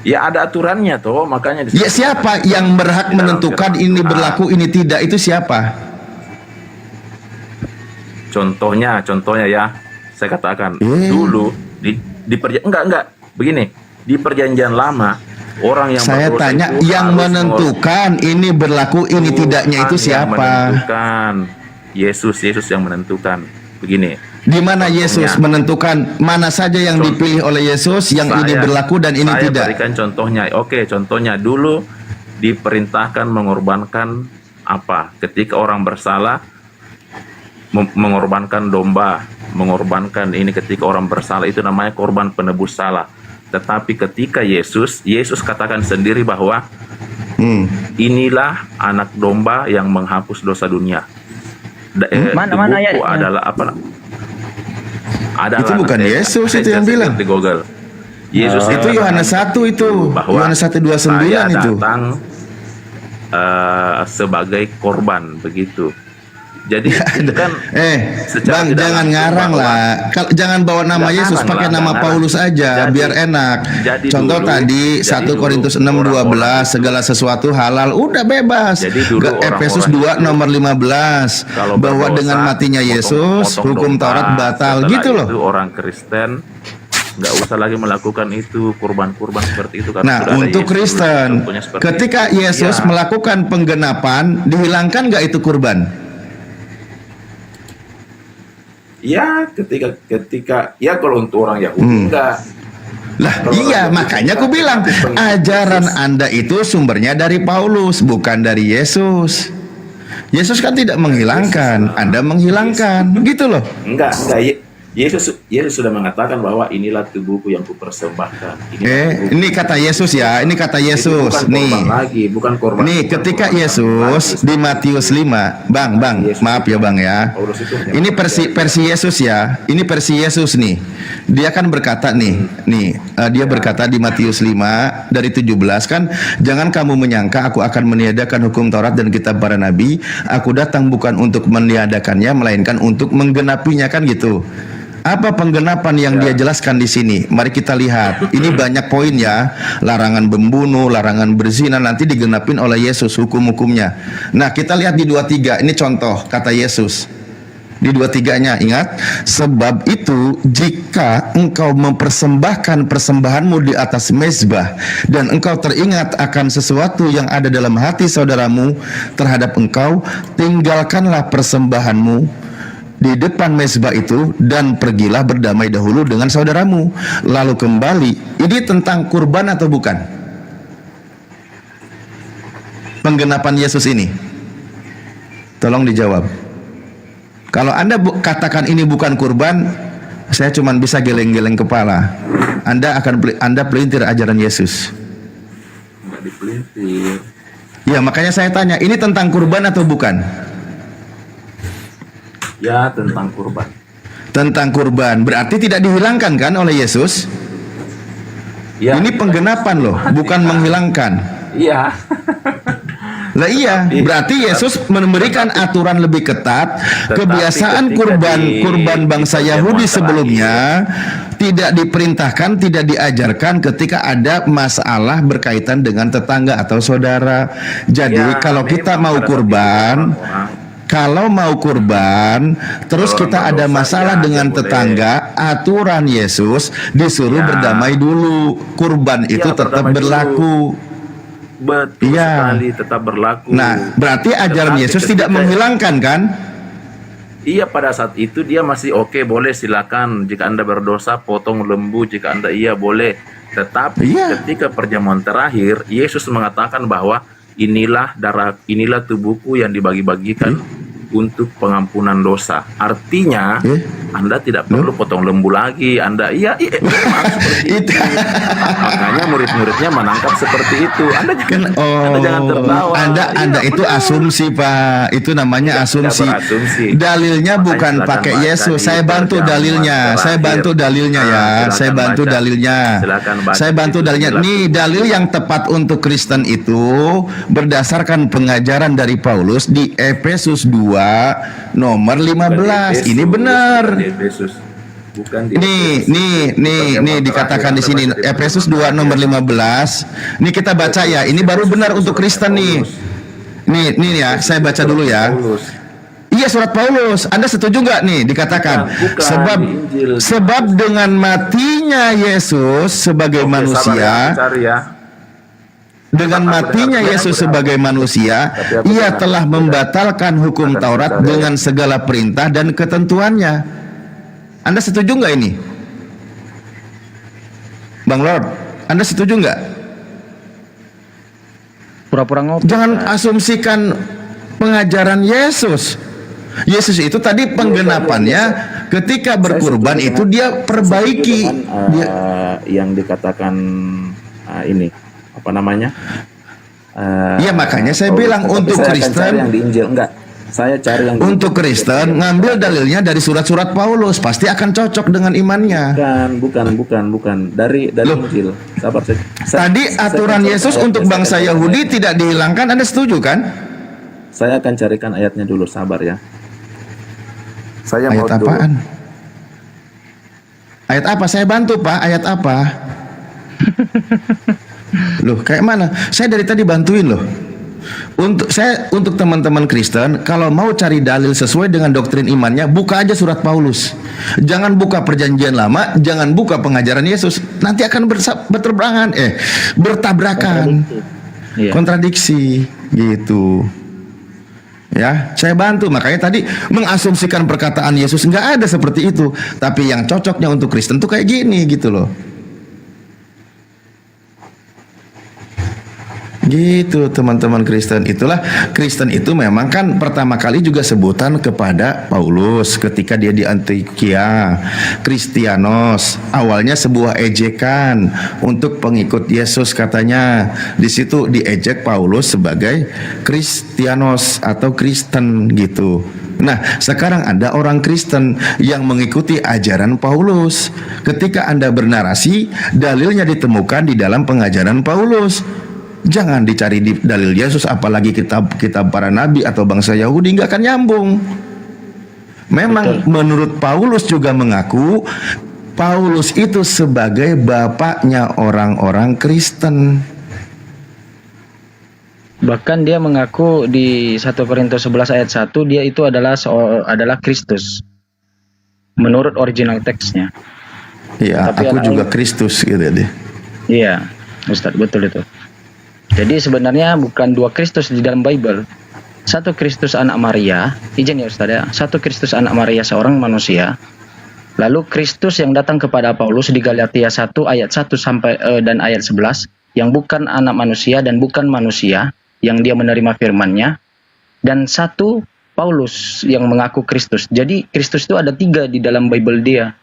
Ya ada aturannya toh, makanya. Ya siapa yang berhak menentukan ini berlaku, ini tidak? Itu siapa? Contohnya ya, saya katakan dulu begini, di perjanjian lama orang yang saya tanya yang menentukan ini berlaku, ini tidaknya itu siapa? Yesus yang menentukan. Begini, di mana Yesus menentukan mana saja yang dipilih oleh Yesus yang ini berlaku dan ini tidak? Saya berikan contohnya. Oke, contohnya dulu diperintahkan mengorbankan apa? Ketika orang bersalah, mengorbankan domba, mengorbankan ini ketika orang bersalah, itu namanya korban penebus salah. Tetapi ketika Yesus katakan sendiri bahwa inilah anak domba yang menghapus dosa dunia. Mana ayatnya? Adalah apa? Itu bukan Yesus itu yang bilang. Di Google. Yesus itu Yohanes 1 itu. Yohanes 1:29 itu. Datang sebagai korban begitu. Jadi kan Bang, jangan ngarang lah. Jangan bawa nama Yesus, pakai nama Paulus aja biar enak. Contoh tadi 1 Korintus 6:12 segala sesuatu halal, udah bebas. Efesus 2 nomor 15 bahwa dengan matinya Yesus hukum Taurat batal gitu loh. Itu orang Kristen nggak usah lagi melakukan itu kurban-kurban seperti itu. Nah, untuk Kristen ketika Yesus melakukan penggenapan, dihilangkan nggak itu kurban? Ya, ketika ya kalau untuk orang Yahudi enggak. Lah iya, makanya aku bilang ajaran Anda itu sumbernya dari Paulus, bukan dari Yesus. Yesus kan tidak menghilangkan, Anda menghilangkan, gitu loh. Enggak. Yesus sudah mengatakan bahwa inilah tubuhku yang kupersembahkan. Ini kata Yesus ya, ini kata Yesus. Bukan korban. Nih, ketika Yesus di Matius 5, Bang, maaf ya Bang ya. Ini versi Yesus ya. Ini versi Yesus nih. Dia kan berkata dia berkata di Matius 5 dari 17 kan, jangan kamu menyangka aku akan meniadakan hukum Taurat dan kitab para nabi. Aku datang bukan untuk meniadakannya, melainkan untuk menggenapinya, kan gitu. Apa penggenapan yang dia jelaskan di sini? Mari kita lihat. Ini banyak poin ya. Larangan membunuh, larangan berzina, nanti digenapin oleh Yesus hukum-hukumnya. Nah, kita lihat di 23. Ini contoh kata Yesus. Di 23-nya ingat, sebab itu jika engkau mempersembahkan persembahanmu di atas mezbah dan engkau teringat akan sesuatu yang ada dalam hati saudaramu terhadap engkau, tinggalkanlah persembahanmu di depan mezbah itu dan pergilah berdamai dahulu dengan saudaramu, lalu kembali. Ini tentang kurban atau bukan? Penggenapan Yesus ini, tolong dijawab. Kalau Anda katakan ini bukan kurban, saya cuma bisa geleng-geleng kepala. Anda pelintir ajaran Yesus. Nggak dipelintir. Ya, makanya saya tanya, ini tentang kurban atau bukan? Ya, tentang kurban. Tentang kurban, berarti tidak dihilangkan kan oleh Yesus? Ya, Ini penggenapan loh, bukan menghilangkan. iya. Lah iya, berarti Yesus memberikan aturan lebih ketat. Kebiasaan ketika kurban bangsa di Yahudi pertemuan sebelumnya tidak diperintahkan, tidak diajarkan ketika ada masalah berkaitan dengan tetangga atau saudara. Jadi Ya, kalau kita memang mau pada saat itu kurban, terus Kalau kita orang ada berdosa, masalah ya, dengan boleh. tetangga, aturan Yesus disuruh Ya. berdamai dulu. Kurban itu tetap berdamai berlaku. Betul Iya. sekali, tetap berlaku. Nah, berarti ajaran Tetapi Yesus tidak ketika- menghilangkan kan? Iya, pada saat itu dia masih oke, boleh silakan. Jika Anda berdosa, potong lembu. Jika Anda boleh. Tetapi Iya. ketika perjamuan terakhir, Yesus mengatakan bahwa inilah tubuhku yang dibagi-bagikan untuk pengampunan dosa. Artinya Anda tidak perlu potong lembu lagi. Anda memang seperti itu. Makanya murid-muridnya menangkap seperti itu. Anda jangan tertawa. Anda itu asumsi, Pak. Itu namanya Tidak asumsi. berasumsi. Dalilnya Makanya bukan silakan pakai baca Yesus. di Saya bantu perjamuan dalilnya. Saya terakhir. bantu dalilnya ya. Silakan Saya bantu baca. dalilnya. Silakan baca Saya bantu di dalilnya. 17. Nih, dalil yang tepat untuk Kristen itu berdasarkan pengajaran dari Paulus di Efesus 2 nomor 15. Ini benar. Bukan di Nih dikatakan di sini Efesus 2 nomor 15. Nih kita baca ya. Ini baru benar untuk Kristen nih. Nih ya, saya baca dulu ya. Iya, surat Paulus. Anda setuju nggak nih dikatakan? Bukan, di Injil. Sebab dengan matinya Yesus sebagai manusia, dengan matinya Yesus sebagai manusia, ia telah membatalkan hukum Taurat dengan segala perintah dan ketentuannya. Anda setuju nggak ini? Bang Lord, Anda setuju nggak? Pura-pura ngopi. Jangan asumsikan pengajaran Yesus. Yesus itu tadi penggenapannya ketika berkurban itu dia perbaiki. Yang dikatakan ini apa namanya? Iya, makanya saya bilang untuk Kristen, yang di Injil saya cari yang untuk Kristen ngambil dalilnya dari surat-surat Paulus, pasti akan cocok dengan imannya. bukan dari Injil. Sabar, Tadi aturan Yesus untuk bangsa Yahudi tidak dihilangkan, Anda setuju kan? Saya akan carikan ayatnya dulu, sabar ya. Saya Ayat apaan? Ayat apa? Saya bantu, Pak. Ayat apa? Loh, kayak mana? Saya dari tadi bantuin loh. Untuk teman-teman Kristen, kalau mau cari dalil sesuai dengan doktrin imannya, buka aja surat Paulus. Jangan buka Perjanjian Lama, jangan buka pengajaran Yesus. Nanti akan bertabrakan. Kontradiksi gitu. Ya, saya bantu. Makanya tadi mengasumsikan perkataan Yesus nggak ada seperti itu. Tapi yang cocoknya untuk Kristen tuh kayak gini gitu loh. Gitu teman-teman Kristen. Itulah Kristen itu memang kan pertama kali juga sebutan kepada Paulus ketika dia di Antioquia. Kristianos awalnya sebuah ejekan untuk pengikut Yesus katanya. Di situ diejek Paulus sebagai Kristianos atau Kristen gitu. Nah, sekarang ada orang Kristen yang mengikuti ajaran Paulus. Ketika Anda bernarasi, dalilnya ditemukan di dalam pengajaran Paulus. Jangan dicari di dalil Yesus, apalagi kitab para nabi atau bangsa Yahudi, nggak akan nyambung. Memang menurut Paulus juga mengaku Paulus itu sebagai bapaknya orang-orang Kristen. Bahkan dia mengaku di 1 Korintus 11 ayat 1 dia itu adalah Kristus. Menurut original teksnya. Iya, Tapi aku anak- juga Kristus gitu ya dia. Iya, Ustadz, betul itu. Jadi sebenarnya bukan 2 Kristus di dalam Bible. 1 Kristus anak Maria, izin ya Ustadz ya. 1 Kristus anak Maria seorang manusia. Lalu Kristus yang datang kepada Paulus di Galatia 1 ayat 1 sampai dan ayat 11 yang bukan anak manusia dan bukan manusia, yang dia menerima firman-Nya, dan 1 Paulus yang mengaku Kristus. Jadi Kristus itu ada 3 di dalam Bible dia.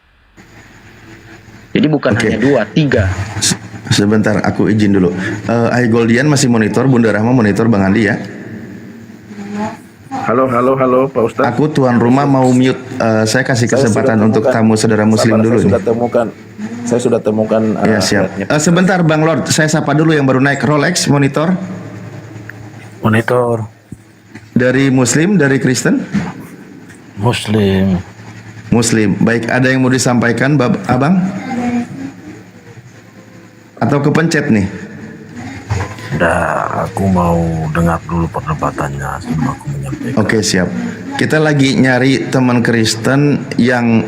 Jadi bukan Oke. hanya 2, 3. Sebentar, aku izin dulu. Ai Goldian masih monitor, Bunda Rahma monitor Bang Andi ya. Halo Pak Ustadz. Aku tuan rumah mau mute. Saya kasih kesempatan untuk tamu saudara muslim dulu nih. Saya sudah temukan. Ya siap. Sebentar Bang Lord, saya sapa dulu yang baru naik. Rolex monitor. Monitor Dari Muslim, dari Kristen? Muslim. Muslim. Baik, ada yang mau disampaikan Abang? Atau kepencet nih? Udah, aku mau dengar dulu perdebatannya sebelum aku menyampaikan. Oke, siap. Kita lagi nyari teman Kristen yang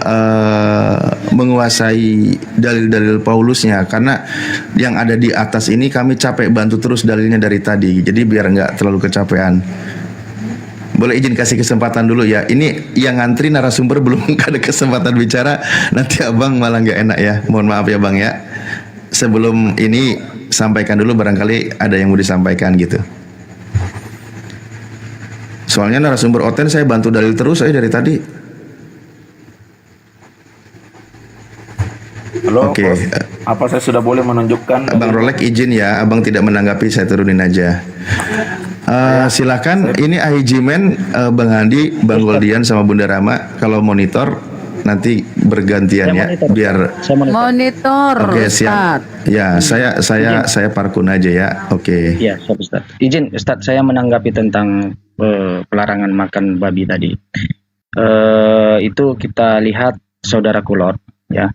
menguasai dalil-dalil Paulusnya, karena yang ada di atas ini kami capek bantu terus dalilnya dari tadi. Jadi biar nggak terlalu kecapean. Boleh izin kasih kesempatan dulu ya. Ini yang ngantri narasumber belum ada kesempatan bicara. Nanti abang malah nggak enak ya. Mohon maaf ya bang ya. Sebelum ini sampaikan dulu barangkali ada yang mau disampaikan gitu. Soalnya narasumber Oten saya bantu dalil terus saya dari tadi. Halo, Oke. apa saya sudah boleh menunjukkan? Bang Rolek izin ya, abang tidak menanggapi, saya turunin aja. Silakan, ini Ahijimen, Bang Andi, Bang Goldian sama Bunda Rama. Kalau monitor nanti bergantian ya, biar. Monitor, Oke, Ustaz. siap. Ya, saya parkun aja ya. Oke. Ya, siap Ustaz. Izin Ustaz, saya menanggapi tentang pelarangan makan babi tadi. Itu kita lihat saudara Kulot ya.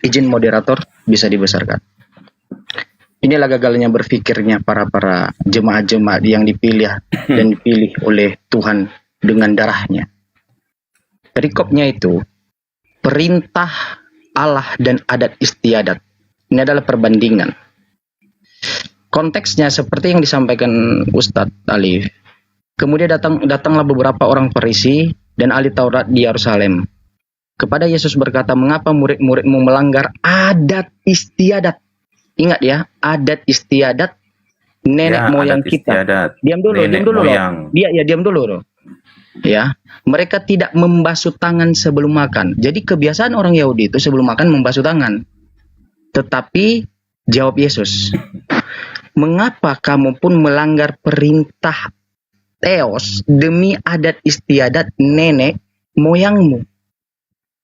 Izin moderator bisa dibesarkan. Inilah gagalnya berpikirnya para jemaat-jemaat yang dipilih dan dipilih oleh Tuhan dengan darahnya. Perikopnya itu perintah Allah dan adat istiadat. Ini adalah perbandingan. Konteksnya seperti yang disampaikan Ustadz Alif. Kemudian datanglah beberapa orang Farisi dan ahli Taurat di Yerusalem. Kepada Yesus berkata, mengapa murid-muridmu melanggar adat istiadat? Ingat ya, adat istiadat nenek moyang kita. Diam dulu loh. Diam dulu loh. Ya, mereka tidak membasuh tangan sebelum makan. Jadi kebiasaan orang Yahudi itu sebelum makan membasuh tangan. Tetapi jawab Yesus, mengapa kamu pun melanggar perintah Theos demi adat istiadat nenek moyangmu?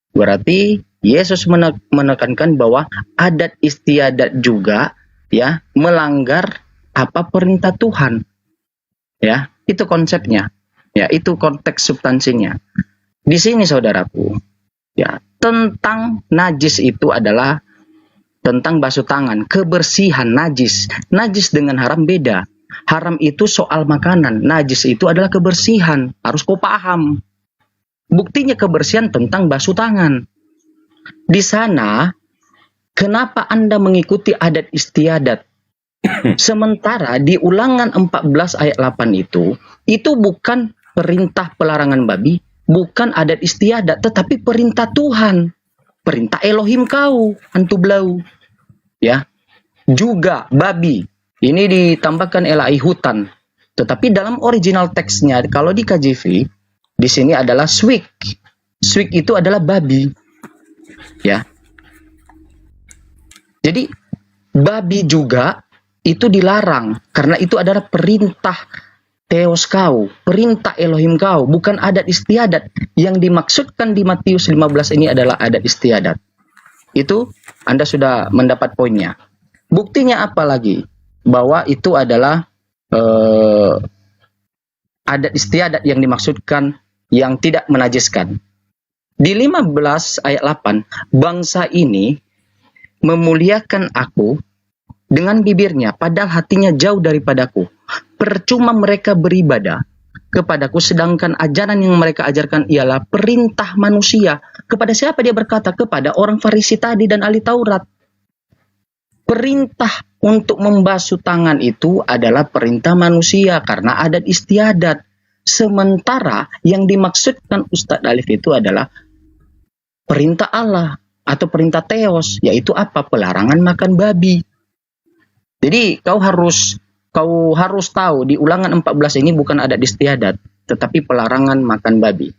Berarti Yesus menekankan bahwa adat istiadat juga ya melanggar apa perintah Tuhan. Ya, itu konsepnya. Ya, itu konteks substansinya. Di sini saudaraku, ya, tentang najis itu adalah tentang basuh tangan, kebersihan najis. Najis dengan haram beda. Haram itu soal makanan, najis itu adalah kebersihan. Harus kau paham. Buktinya kebersihan tentang basuh tangan. Di sana, kenapa Anda mengikuti adat istiadat? Sementara di Ulangan 14 ayat 8 itu bukan perintah pelarangan babi, bukan adat istiadat, tetapi perintah Tuhan. Perintah Elohim kau, antu belau. Ya. Juga babi. Ini ditambahkan elai hutan. Tetapi dalam original teksnya, kalau di KJV, di sini adalah swik. Swik itu adalah babi. Ya. Jadi babi juga itu dilarang karena itu adalah perintah Theos kau, perintah Elohim kau, bukan adat istiadat. Yang dimaksudkan di Matius 15 ini adalah adat istiadat. Itu Anda sudah mendapat poinnya. Buktinya apa lagi? Bahwa itu adalah adat istiadat yang dimaksudkan yang tidak menajiskan. Di 15 ayat 8, bangsa ini memuliakan aku dengan bibirnya, padahal hatinya jauh daripadaku. percuma mereka beribadah kepadaku, sedangkan ajaran yang mereka ajarkan ialah perintah manusia. Kepada siapa dia berkata? Kepada orang Farisi tadi dan ahli Taurat. Perintah untuk membasuh tangan itu adalah perintah manusia karena adat istiadat. Sementara yang dimaksudkan Ustadz Alif itu adalah perintah Allah atau perintah Theos, yaitu apa? Pelarangan makan babi. Jadi kau harus tahu di Ulangan 14 ini bukan adat istiadat, tetapi pelarangan makan babi.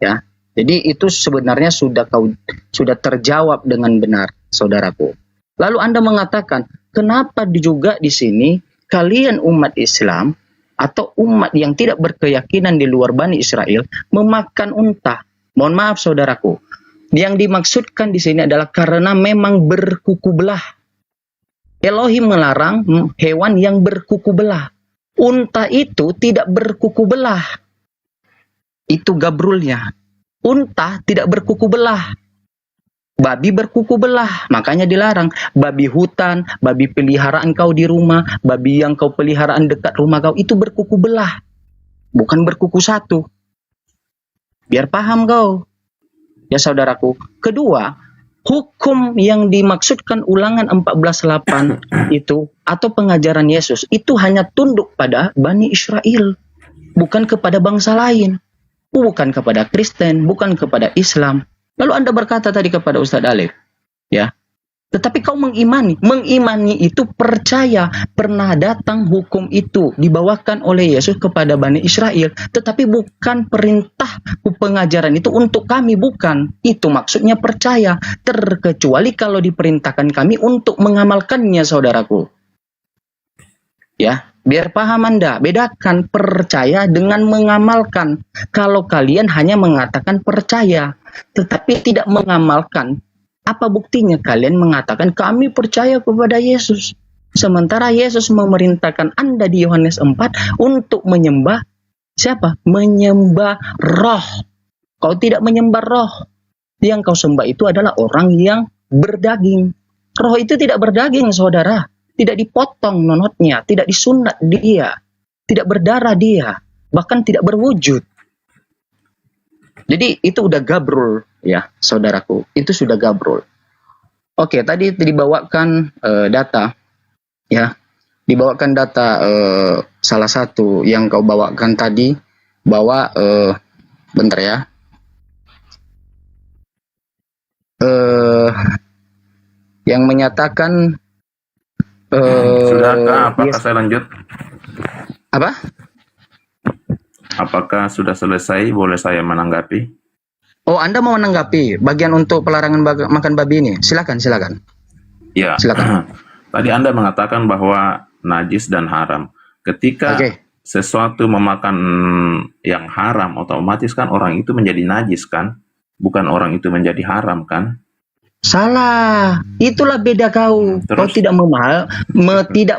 Ya. Jadi itu sebenarnya sudah terjawab dengan benar, saudaraku. Lalu Anda mengatakan, kenapa juga di sini kalian umat Islam atau umat yang tidak berkeyakinan di luar Bani Israel memakan unta? Mohon maaf saudaraku, yang dimaksudkan di sini adalah karena memang berkuku belah. Elohim melarang hewan yang berkuku belah. Unta itu tidak berkuku belah. Itu gabrulnya. Unta tidak berkuku belah. Babi berkuku belah, makanya dilarang. Babi hutan, babi peliharaan kau di rumah, babi yang kau peliharaan dekat rumah kau, itu berkuku belah. Bukan berkuku satu. Biar paham kau. Ya saudaraku. Kedua, hukum yang dimaksudkan Ulangan 14:8 itu atau pengajaran Yesus itu hanya tunduk pada Bani Israel, bukan kepada bangsa lain, bukan kepada Kristen, bukan kepada Islam. Lalu Anda berkata tadi kepada Ustadz Alif, ya, tetapi kau mengimani itu percaya pernah datang hukum itu dibawakan oleh Yesus kepada Bani Israel, tetapi bukan perintah pengajaran itu untuk kami, bukan. Itu maksudnya percaya, terkecuali kalau diperintahkan kami untuk mengamalkannya, saudaraku. Ya, biar paham Anda, bedakan percaya dengan mengamalkan. Kalau kalian hanya mengatakan percaya, tetapi tidak mengamalkan, apa buktinya kalian mengatakan kami percaya kepada Yesus? Sementara Yesus memerintahkan Anda di Yohanes 4 untuk menyembah siapa? Menyembah roh. Kau tidak menyembah roh. Yang kau sembah itu adalah orang yang berdaging. Roh itu tidak berdaging, saudara. Tidak dipotong nonotnya, tidak disunat dia, tidak berdarah dia, bahkan tidak berwujud. Jadi itu udah gabrul, ya saudaraku, itu sudah gabrul. Oke, tadi dibawakan data, ya, dibawakan data salah satu yang kau bawakan tadi bahwa bentar ya, yang menyatakan sudahkah? Apakah saya lanjut? Apa? Apakah sudah selesai? Boleh saya menanggapi? Oh, Anda mau menanggapi bagian untuk pelarangan makan babi ini? Silakan. Ya. Silakan. Tadi Anda mengatakan bahwa najis dan haram. Ketika sesuatu memakan yang haram, otomatis kan orang itu menjadi najis kan? Bukan orang itu menjadi haram kan? Salah, itulah beda kau. Kau tidak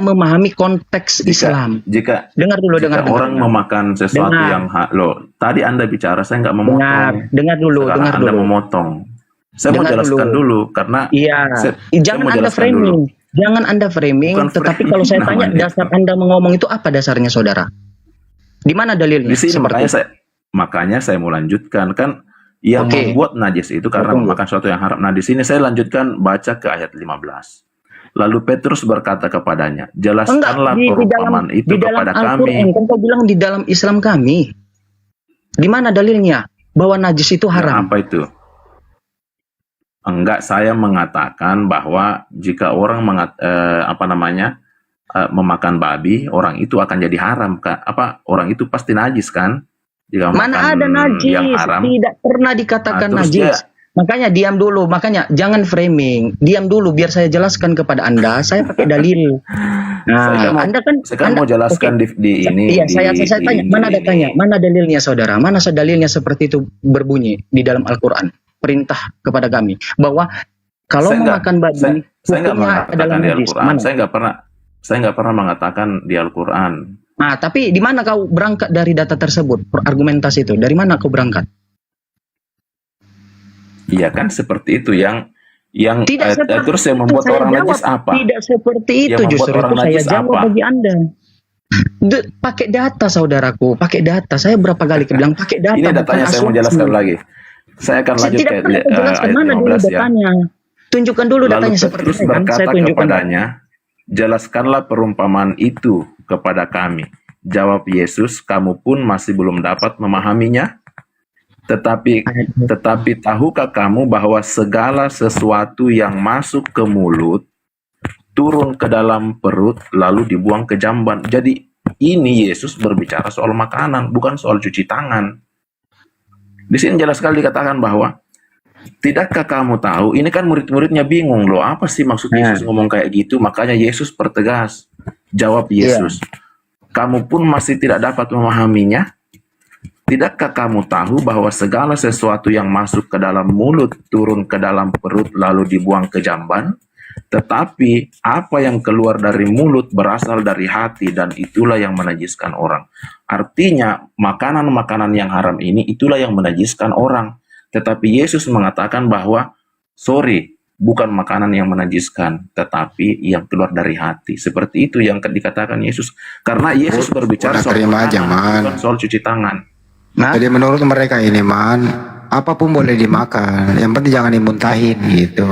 memahami konteks Islam. Dengar dulu. Orang memakan sesuatu yang tadi Anda bicara, saya nggak memotong. Dengar dulu. Anda memotong. Saya mau jelaskan dulu karena jangan Anda framing. Jangan Anda framing. Tetapi kalau saya tanya dasar Anda mengomong itu apa dasarnya, saudara? Di mana dalilnya? Di sini makanya saya mau lanjutkan kan. Yang membuat najis itu karena memakan sesuatu yang haram. Nah, di sini saya lanjutkan baca ke ayat 15. Lalu Petrus berkata kepadanya, jelaskanlah perumpamaan itu kepada kami. Kau bilang di dalam Islam kami. Di mana dalilnya bahwa najis itu haram? Apa itu? Enggak, saya mengatakan bahwa jika orang memakan babi, orang itu akan jadi haram. Orang itu pasti najis kan? Mana ada najis, tidak pernah dikatakan najis. Makanya diam dulu, jangan framing. Diam dulu biar saya jelaskan kepada Anda. Saya pakai dalil. Nah, saya mau jelaskan di ini. Iya, saya tanya, mana datanya? Mana dalilnya, saudara? Mana dalilnya seperti itu berbunyi di dalam Al-Qur'an? Perintah kepada kami bahwa kalau memakan babi hukumnya adalah najis. Saya nggak pernah mengatakan di Al-Qur'an. Nah, tapi di mana kau berangkat dari data tersebut, argumentasi itu? Dari mana kau berangkat? Iya kan seperti itu yang terus yang membuat orang najis apa? Tidak seperti itu, justru itu saya jawab bagi Anda. Pakai data saudaraku, pakai data. Saya berapa kali bilang pakai data. Ini bukan datanya saya mau asumsi. jelaskan lagi. Saya akan Saya lanjut tidak ke pernah jelaskan ayat mana dulu 15 ya. datanya. Tunjukkan dulu Lalu datanya seperti Petrus itu kan. Saya berkata tunjukkan. kepadanya, jelaskanlah perumpamaan itu kepada kami. Jawab Yesus, kamu pun masih belum dapat memahaminya. Tetapi tahukah kamu bahwa segala sesuatu yang masuk ke mulut turun ke dalam perut lalu dibuang ke jamban. Jadi ini Yesus berbicara soal makanan, bukan soal cuci tangan. Di sini jelas sekali dikatakan bahwa tidakkah kamu tahu, ini kan murid-muridnya bingung loh, apa sih maksud Yesus ngomong kayak gitu? Makanya Yesus pertegas. Jawab Yesus, kamu pun masih tidak dapat memahaminya? Tidakkah kamu tahu bahwa segala sesuatu yang masuk ke dalam mulut turun ke dalam perut lalu dibuang ke jamban? Tetapi apa yang keluar dari mulut berasal dari hati, dan itulah yang menajiskan orang. Artinya makanan-makanan yang haram ini itulah yang menajiskan orang. Tetapi Yesus mengatakan bahwa sorry, bukan makanan yang menajiskan, tetapi yang keluar dari hati. Seperti itu yang dikatakan Yesus. Karena Yesus berbicara soal terima aja, makanan, Man. bukan soal cuci tangan. Jadi menurut mereka ini, Man, apapun boleh dimakan, yang penting jangan dimuntahin gitu.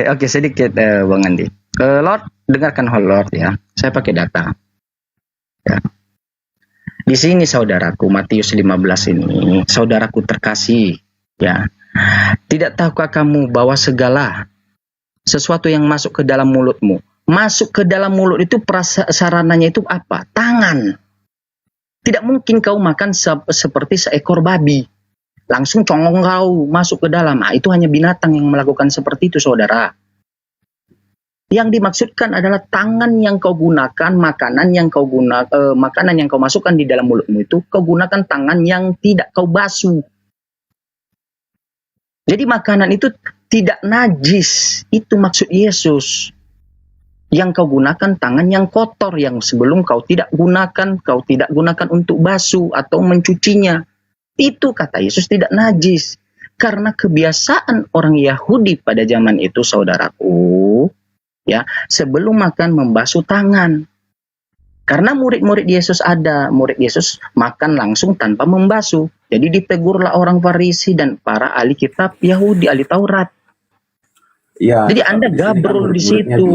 Oke, sedikit Bang Andi. Lord, dengarkan Lord ya. Saya pakai data. Ya. Di sini saudaraku, Matius 15 ini, saudaraku terkasih, ya. Tidak tahukah kamu bahwa segala sesuatu yang masuk ke dalam mulutmu, masuk ke dalam mulut itu sarananya itu apa? Tangan. Tidak mungkin kau makan seperti seekor babi. Langsung congong kau masuk ke dalam. Itu hanya binatang yang melakukan seperti itu, saudara. Yang dimaksudkan adalah tangan yang kau gunakan, makanan yang kau masukkan di dalam mulutmu itu, kau gunakan tangan yang tidak kau basuh. Jadi makanan itu tidak najis. Itu maksud Yesus. Yang kau gunakan tangan yang kotor, yang sebelum kau tidak gunakan untuk basuh atau mencucinya. Itu kata Yesus tidak najis. Karena kebiasaan orang Yahudi pada zaman itu, saudaraku, ya, sebelum makan membasuh tangan. Karena murid-murid Yesus murid Yesus makan langsung tanpa membasuh. Jadi ditegurlah orang Farisi dan para ahli kitab Yahudi, ahli Taurat. Ya, jadi Anda gabrol di situ.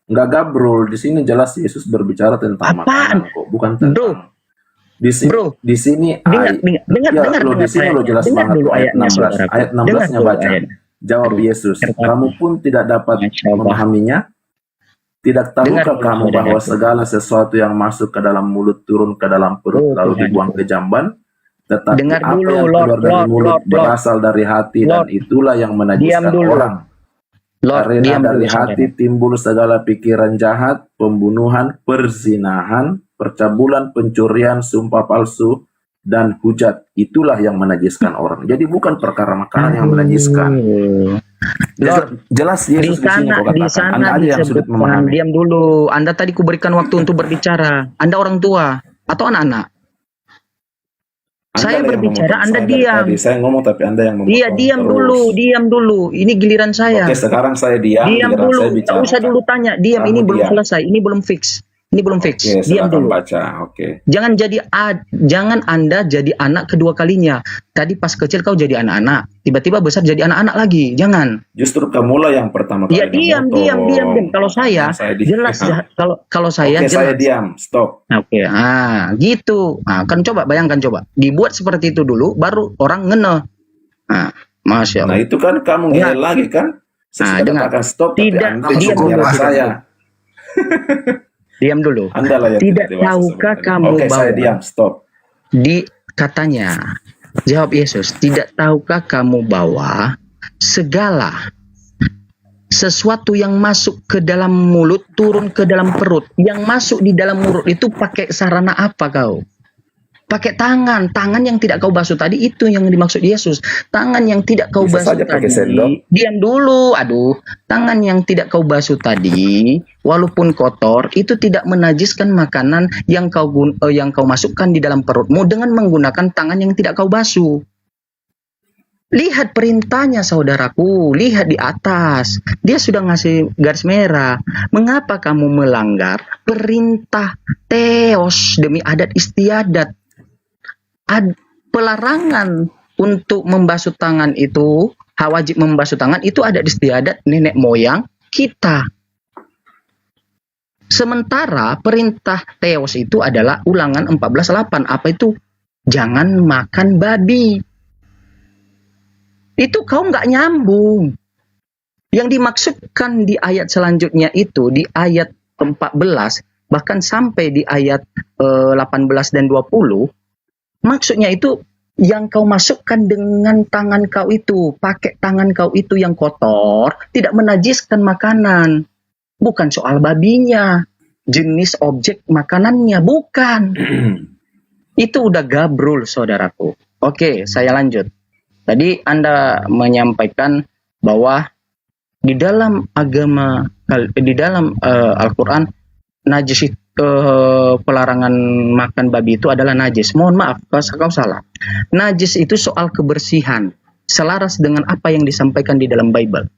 Enggak gabrol, di sini jelas Yesus berbicara tentang makanan kok, bukan tentang. Di sini dengar lo jelas banget dulu ayat 16. Ayat 16-nya baca. Jawab Yesus, kamu pun tidak dapat memahaminya? Tidak tahukah kamu bahwa segala sesuatu yang masuk ke dalam mulut turun ke dalam perut lalu dibuang ke jamban? Tetapi apa yang keluar dari mulut berasal dari hati, dan itulah yang menajiskan orang. Karena dari hati timbul segala pikiran jahat, pembunuhan, perzinahan, percabulan, pencurian, sumpah palsu, dan hujat. Itulah yang menajiskan orang. Jadi bukan perkara makanan yang menajiskan. Jelas Yesus di sana Anda aja yang sulit memahami. Diam dulu. Anda tadi kuberikan waktu untuk berbicara. Anda orang tua atau anak-anak? Saya berbicara, Anda diam. Saya ngomong tapi Anda yang ngomong. Iya, diam dulu. Ini giliran saya. Oke, sekarang saya diam. Diam dulu. Tak usah dulu tanya. Diam. Ini belum selesai. Ini belum fix. Oke, diam dulu. Baca. Oke. Jangan Anda jadi anak kedua kalinya. Tadi pas kecil kau jadi anak-anak, tiba-tiba besar jadi anak-anak lagi. Jangan. Justru kamulah yang pertama kali. Ya diam. Kalau saya jelas kalau saya jelas. Saya diam. Stop. Oke. Gitu. Kan bayangkan dibuat seperti itu dulu, baru orang ngene. Masya Allah. Nah itu kan kamu ngene lagi kan? Saya katakan stop. Tidak. Diam dulu. Saya. Diam dulu. Tidak tahukah kamu bahwa saya diam, stop. Katanya, jawab Yesus, tidak tahukah kamu bahwa segala sesuatu yang masuk ke dalam mulut turun ke dalam perut. Yang masuk di dalam mulut itu pakai sarana apa kau? Pakai tangan yang tidak kau basuh tadi, itu yang dimaksud Yesus. Tangan yang tidak kau basuh tadi. Diam dulu, tangan yang tidak kau basuh tadi, walaupun kotor, itu tidak menajiskan makanan yang kau masukkan di dalam perutmu dengan menggunakan tangan yang tidak kau basuh. Lihat perintahnya saudaraku, lihat di atas. Dia sudah ngasih garis merah. Mengapa kamu melanggar perintah teos demi adat istiadat? Pelarangan untuk membasuh tangan itu, wajib membasuh tangan itu adat istiadat nenek moyang kita. Sementara perintah teos itu adalah Ulangan 14:8. Apa itu? Jangan makan babi. Itu kau nggak nyambung. Yang dimaksudkan di ayat selanjutnya itu, di ayat 14, bahkan sampai di ayat 18 dan 20, maksudnya itu yang kau masukkan dengan tangan kau itu, pakai tangan kau itu yang kotor, tidak menajiskan makanan. Bukan soal babinya, jenis objek makanannya, bukan. Itu udah gabrul, saudaraku. Oke, saya lanjut. Tadi Anda menyampaikan bahwa di dalam agama, di dalam Al-Quran, najis pelarangan makan babi itu adalah najis. Mohon maaf, kau salah. Najis itu soal kebersihan, selaras dengan apa yang disampaikan di dalam Bible.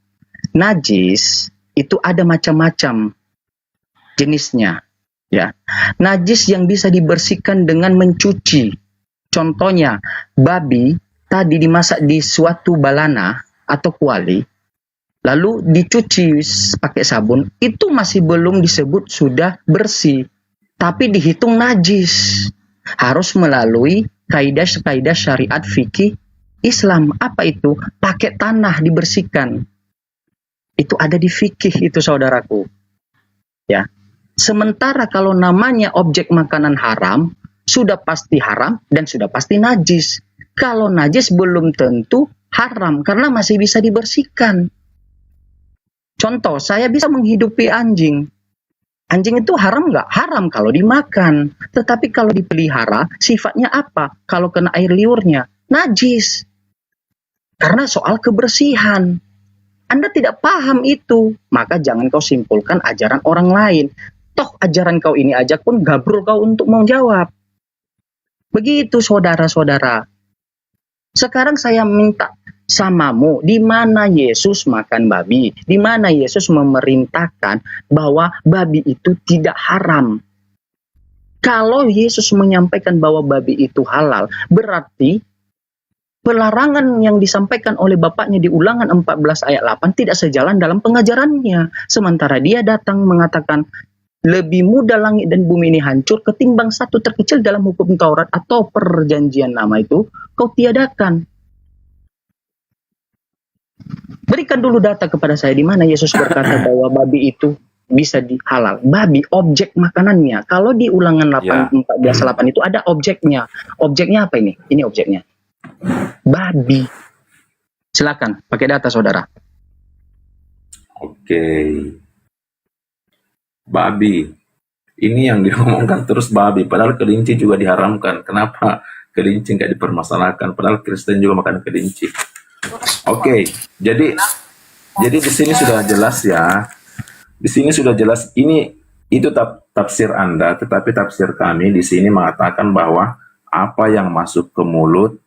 Najis itu ada macam-macam jenisnya. Ya, najis yang bisa dibersihkan dengan mencuci. Contohnya, babi tadi dimasak di suatu balana atau kuali, lalu dicuci pakai sabun, itu masih belum disebut sudah bersih, tapi dihitung najis. Harus melalui kaidah-kaidah syariat fikih Islam. Apa itu? Pakai tanah dibersihkan. Itu ada di fikih itu, saudaraku. Ya. Sementara kalau namanya objek makanan haram, sudah pasti haram dan sudah pasti najis. Kalau najis belum tentu haram karena masih bisa dibersihkan. Contoh, saya bisa menghidupi anjing. Anjing itu haram nggak? Haram kalau dimakan. Tetapi kalau dipelihara, sifatnya apa? Kalau kena air liurnya, najis. Karena soal kebersihan. Anda tidak paham itu, maka jangan kau simpulkan ajaran orang lain. Toh ajaran kau ini aja pun gabrul kau untuk mau jawab. Begitu saudara-saudara. Sekarang saya minta samamu, di mana Yesus makan babi? Di mana Yesus memerintahkan bahwa babi itu tidak haram? Kalau Yesus menyampaikan bahwa babi itu halal, berarti pelarangan yang disampaikan oleh Bapaknya di Ulangan 14 ayat 8 tidak sejalan dalam pengajarannya. Sementara dia datang mengatakan, lebih mudah langit dan bumi ini hancur ketimbang satu terkecil dalam hukum Taurat atau perjanjian lama itu kau tiadakan. Berikan dulu data kepada saya di mana Yesus berkata bahwa babi itu bisa dihalal. Babi objek makanannya. Kalau di Ulangan 14:8 itu ada objeknya. Objeknya apa ini? Ini objeknya. Babi. Silakan pakai data saudara. Oke. Babi. Ini yang diomongkan terus babi. Padahal kelinci juga diharamkan. Kenapa kelinci nggak dipermasalahkan? Padahal Kristen juga makan kelinci. Oke. Jadi di sini sudah jelas ya. Di sini sudah jelas. Itu tafsir Anda, tetapi tafsir kami di sini mengatakan bahwa apa yang masuk ke mulut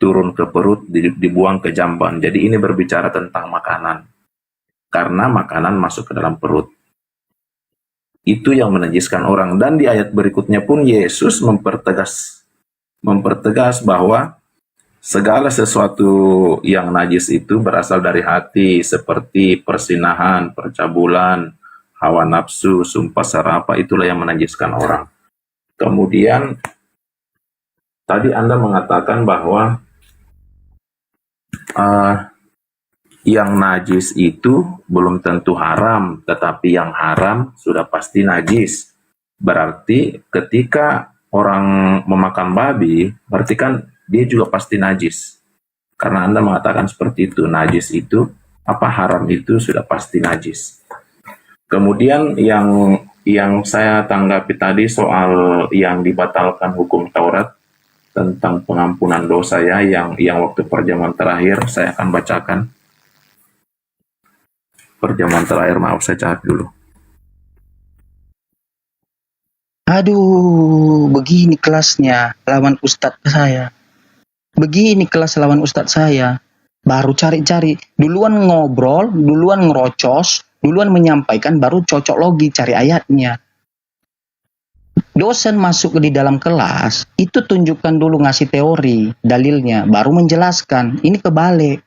turun ke perut, dibuang ke jamban. Jadi ini berbicara tentang makanan. Karena makanan masuk ke dalam perut. Itu yang menajiskan orang. Dan di ayat berikutnya pun Yesus mempertegas bahwa segala sesuatu yang najis itu berasal dari hati, seperti persinahan, percabulan, hawa nafsu, sumpah serapah, itulah yang menajiskan orang. Kemudian tadi Anda mengatakan bahwa yang najis itu belum tentu haram, tetapi yang haram sudah pasti najis. Berarti ketika orang memakan babi, berarti kan dia juga pasti najis. Karena Anda mengatakan seperti itu, najis itu, haram itu sudah pasti najis. Kemudian yang saya tanggapi tadi soal yang dibatalkan hukum Taurat tentang pengampunan dosa ya, yang waktu perjamuan terakhir saya akan bacakan. Perjamuan terakhir, maaf saya catat dulu. Aduh, begini kelasnya lawan ustadz saya. begini kelas lawan ustadz saya. Baru cari-cari, duluan ngobrol, duluan ngerocos, duluan menyampaikan, baru cocok logi cari ayatnya. Dosen masuk di dalam kelas, itu tunjukkan dulu ngasih teori, dalilnya, baru menjelaskan. Ini kebalik.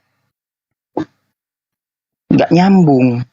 Nggak nyambung.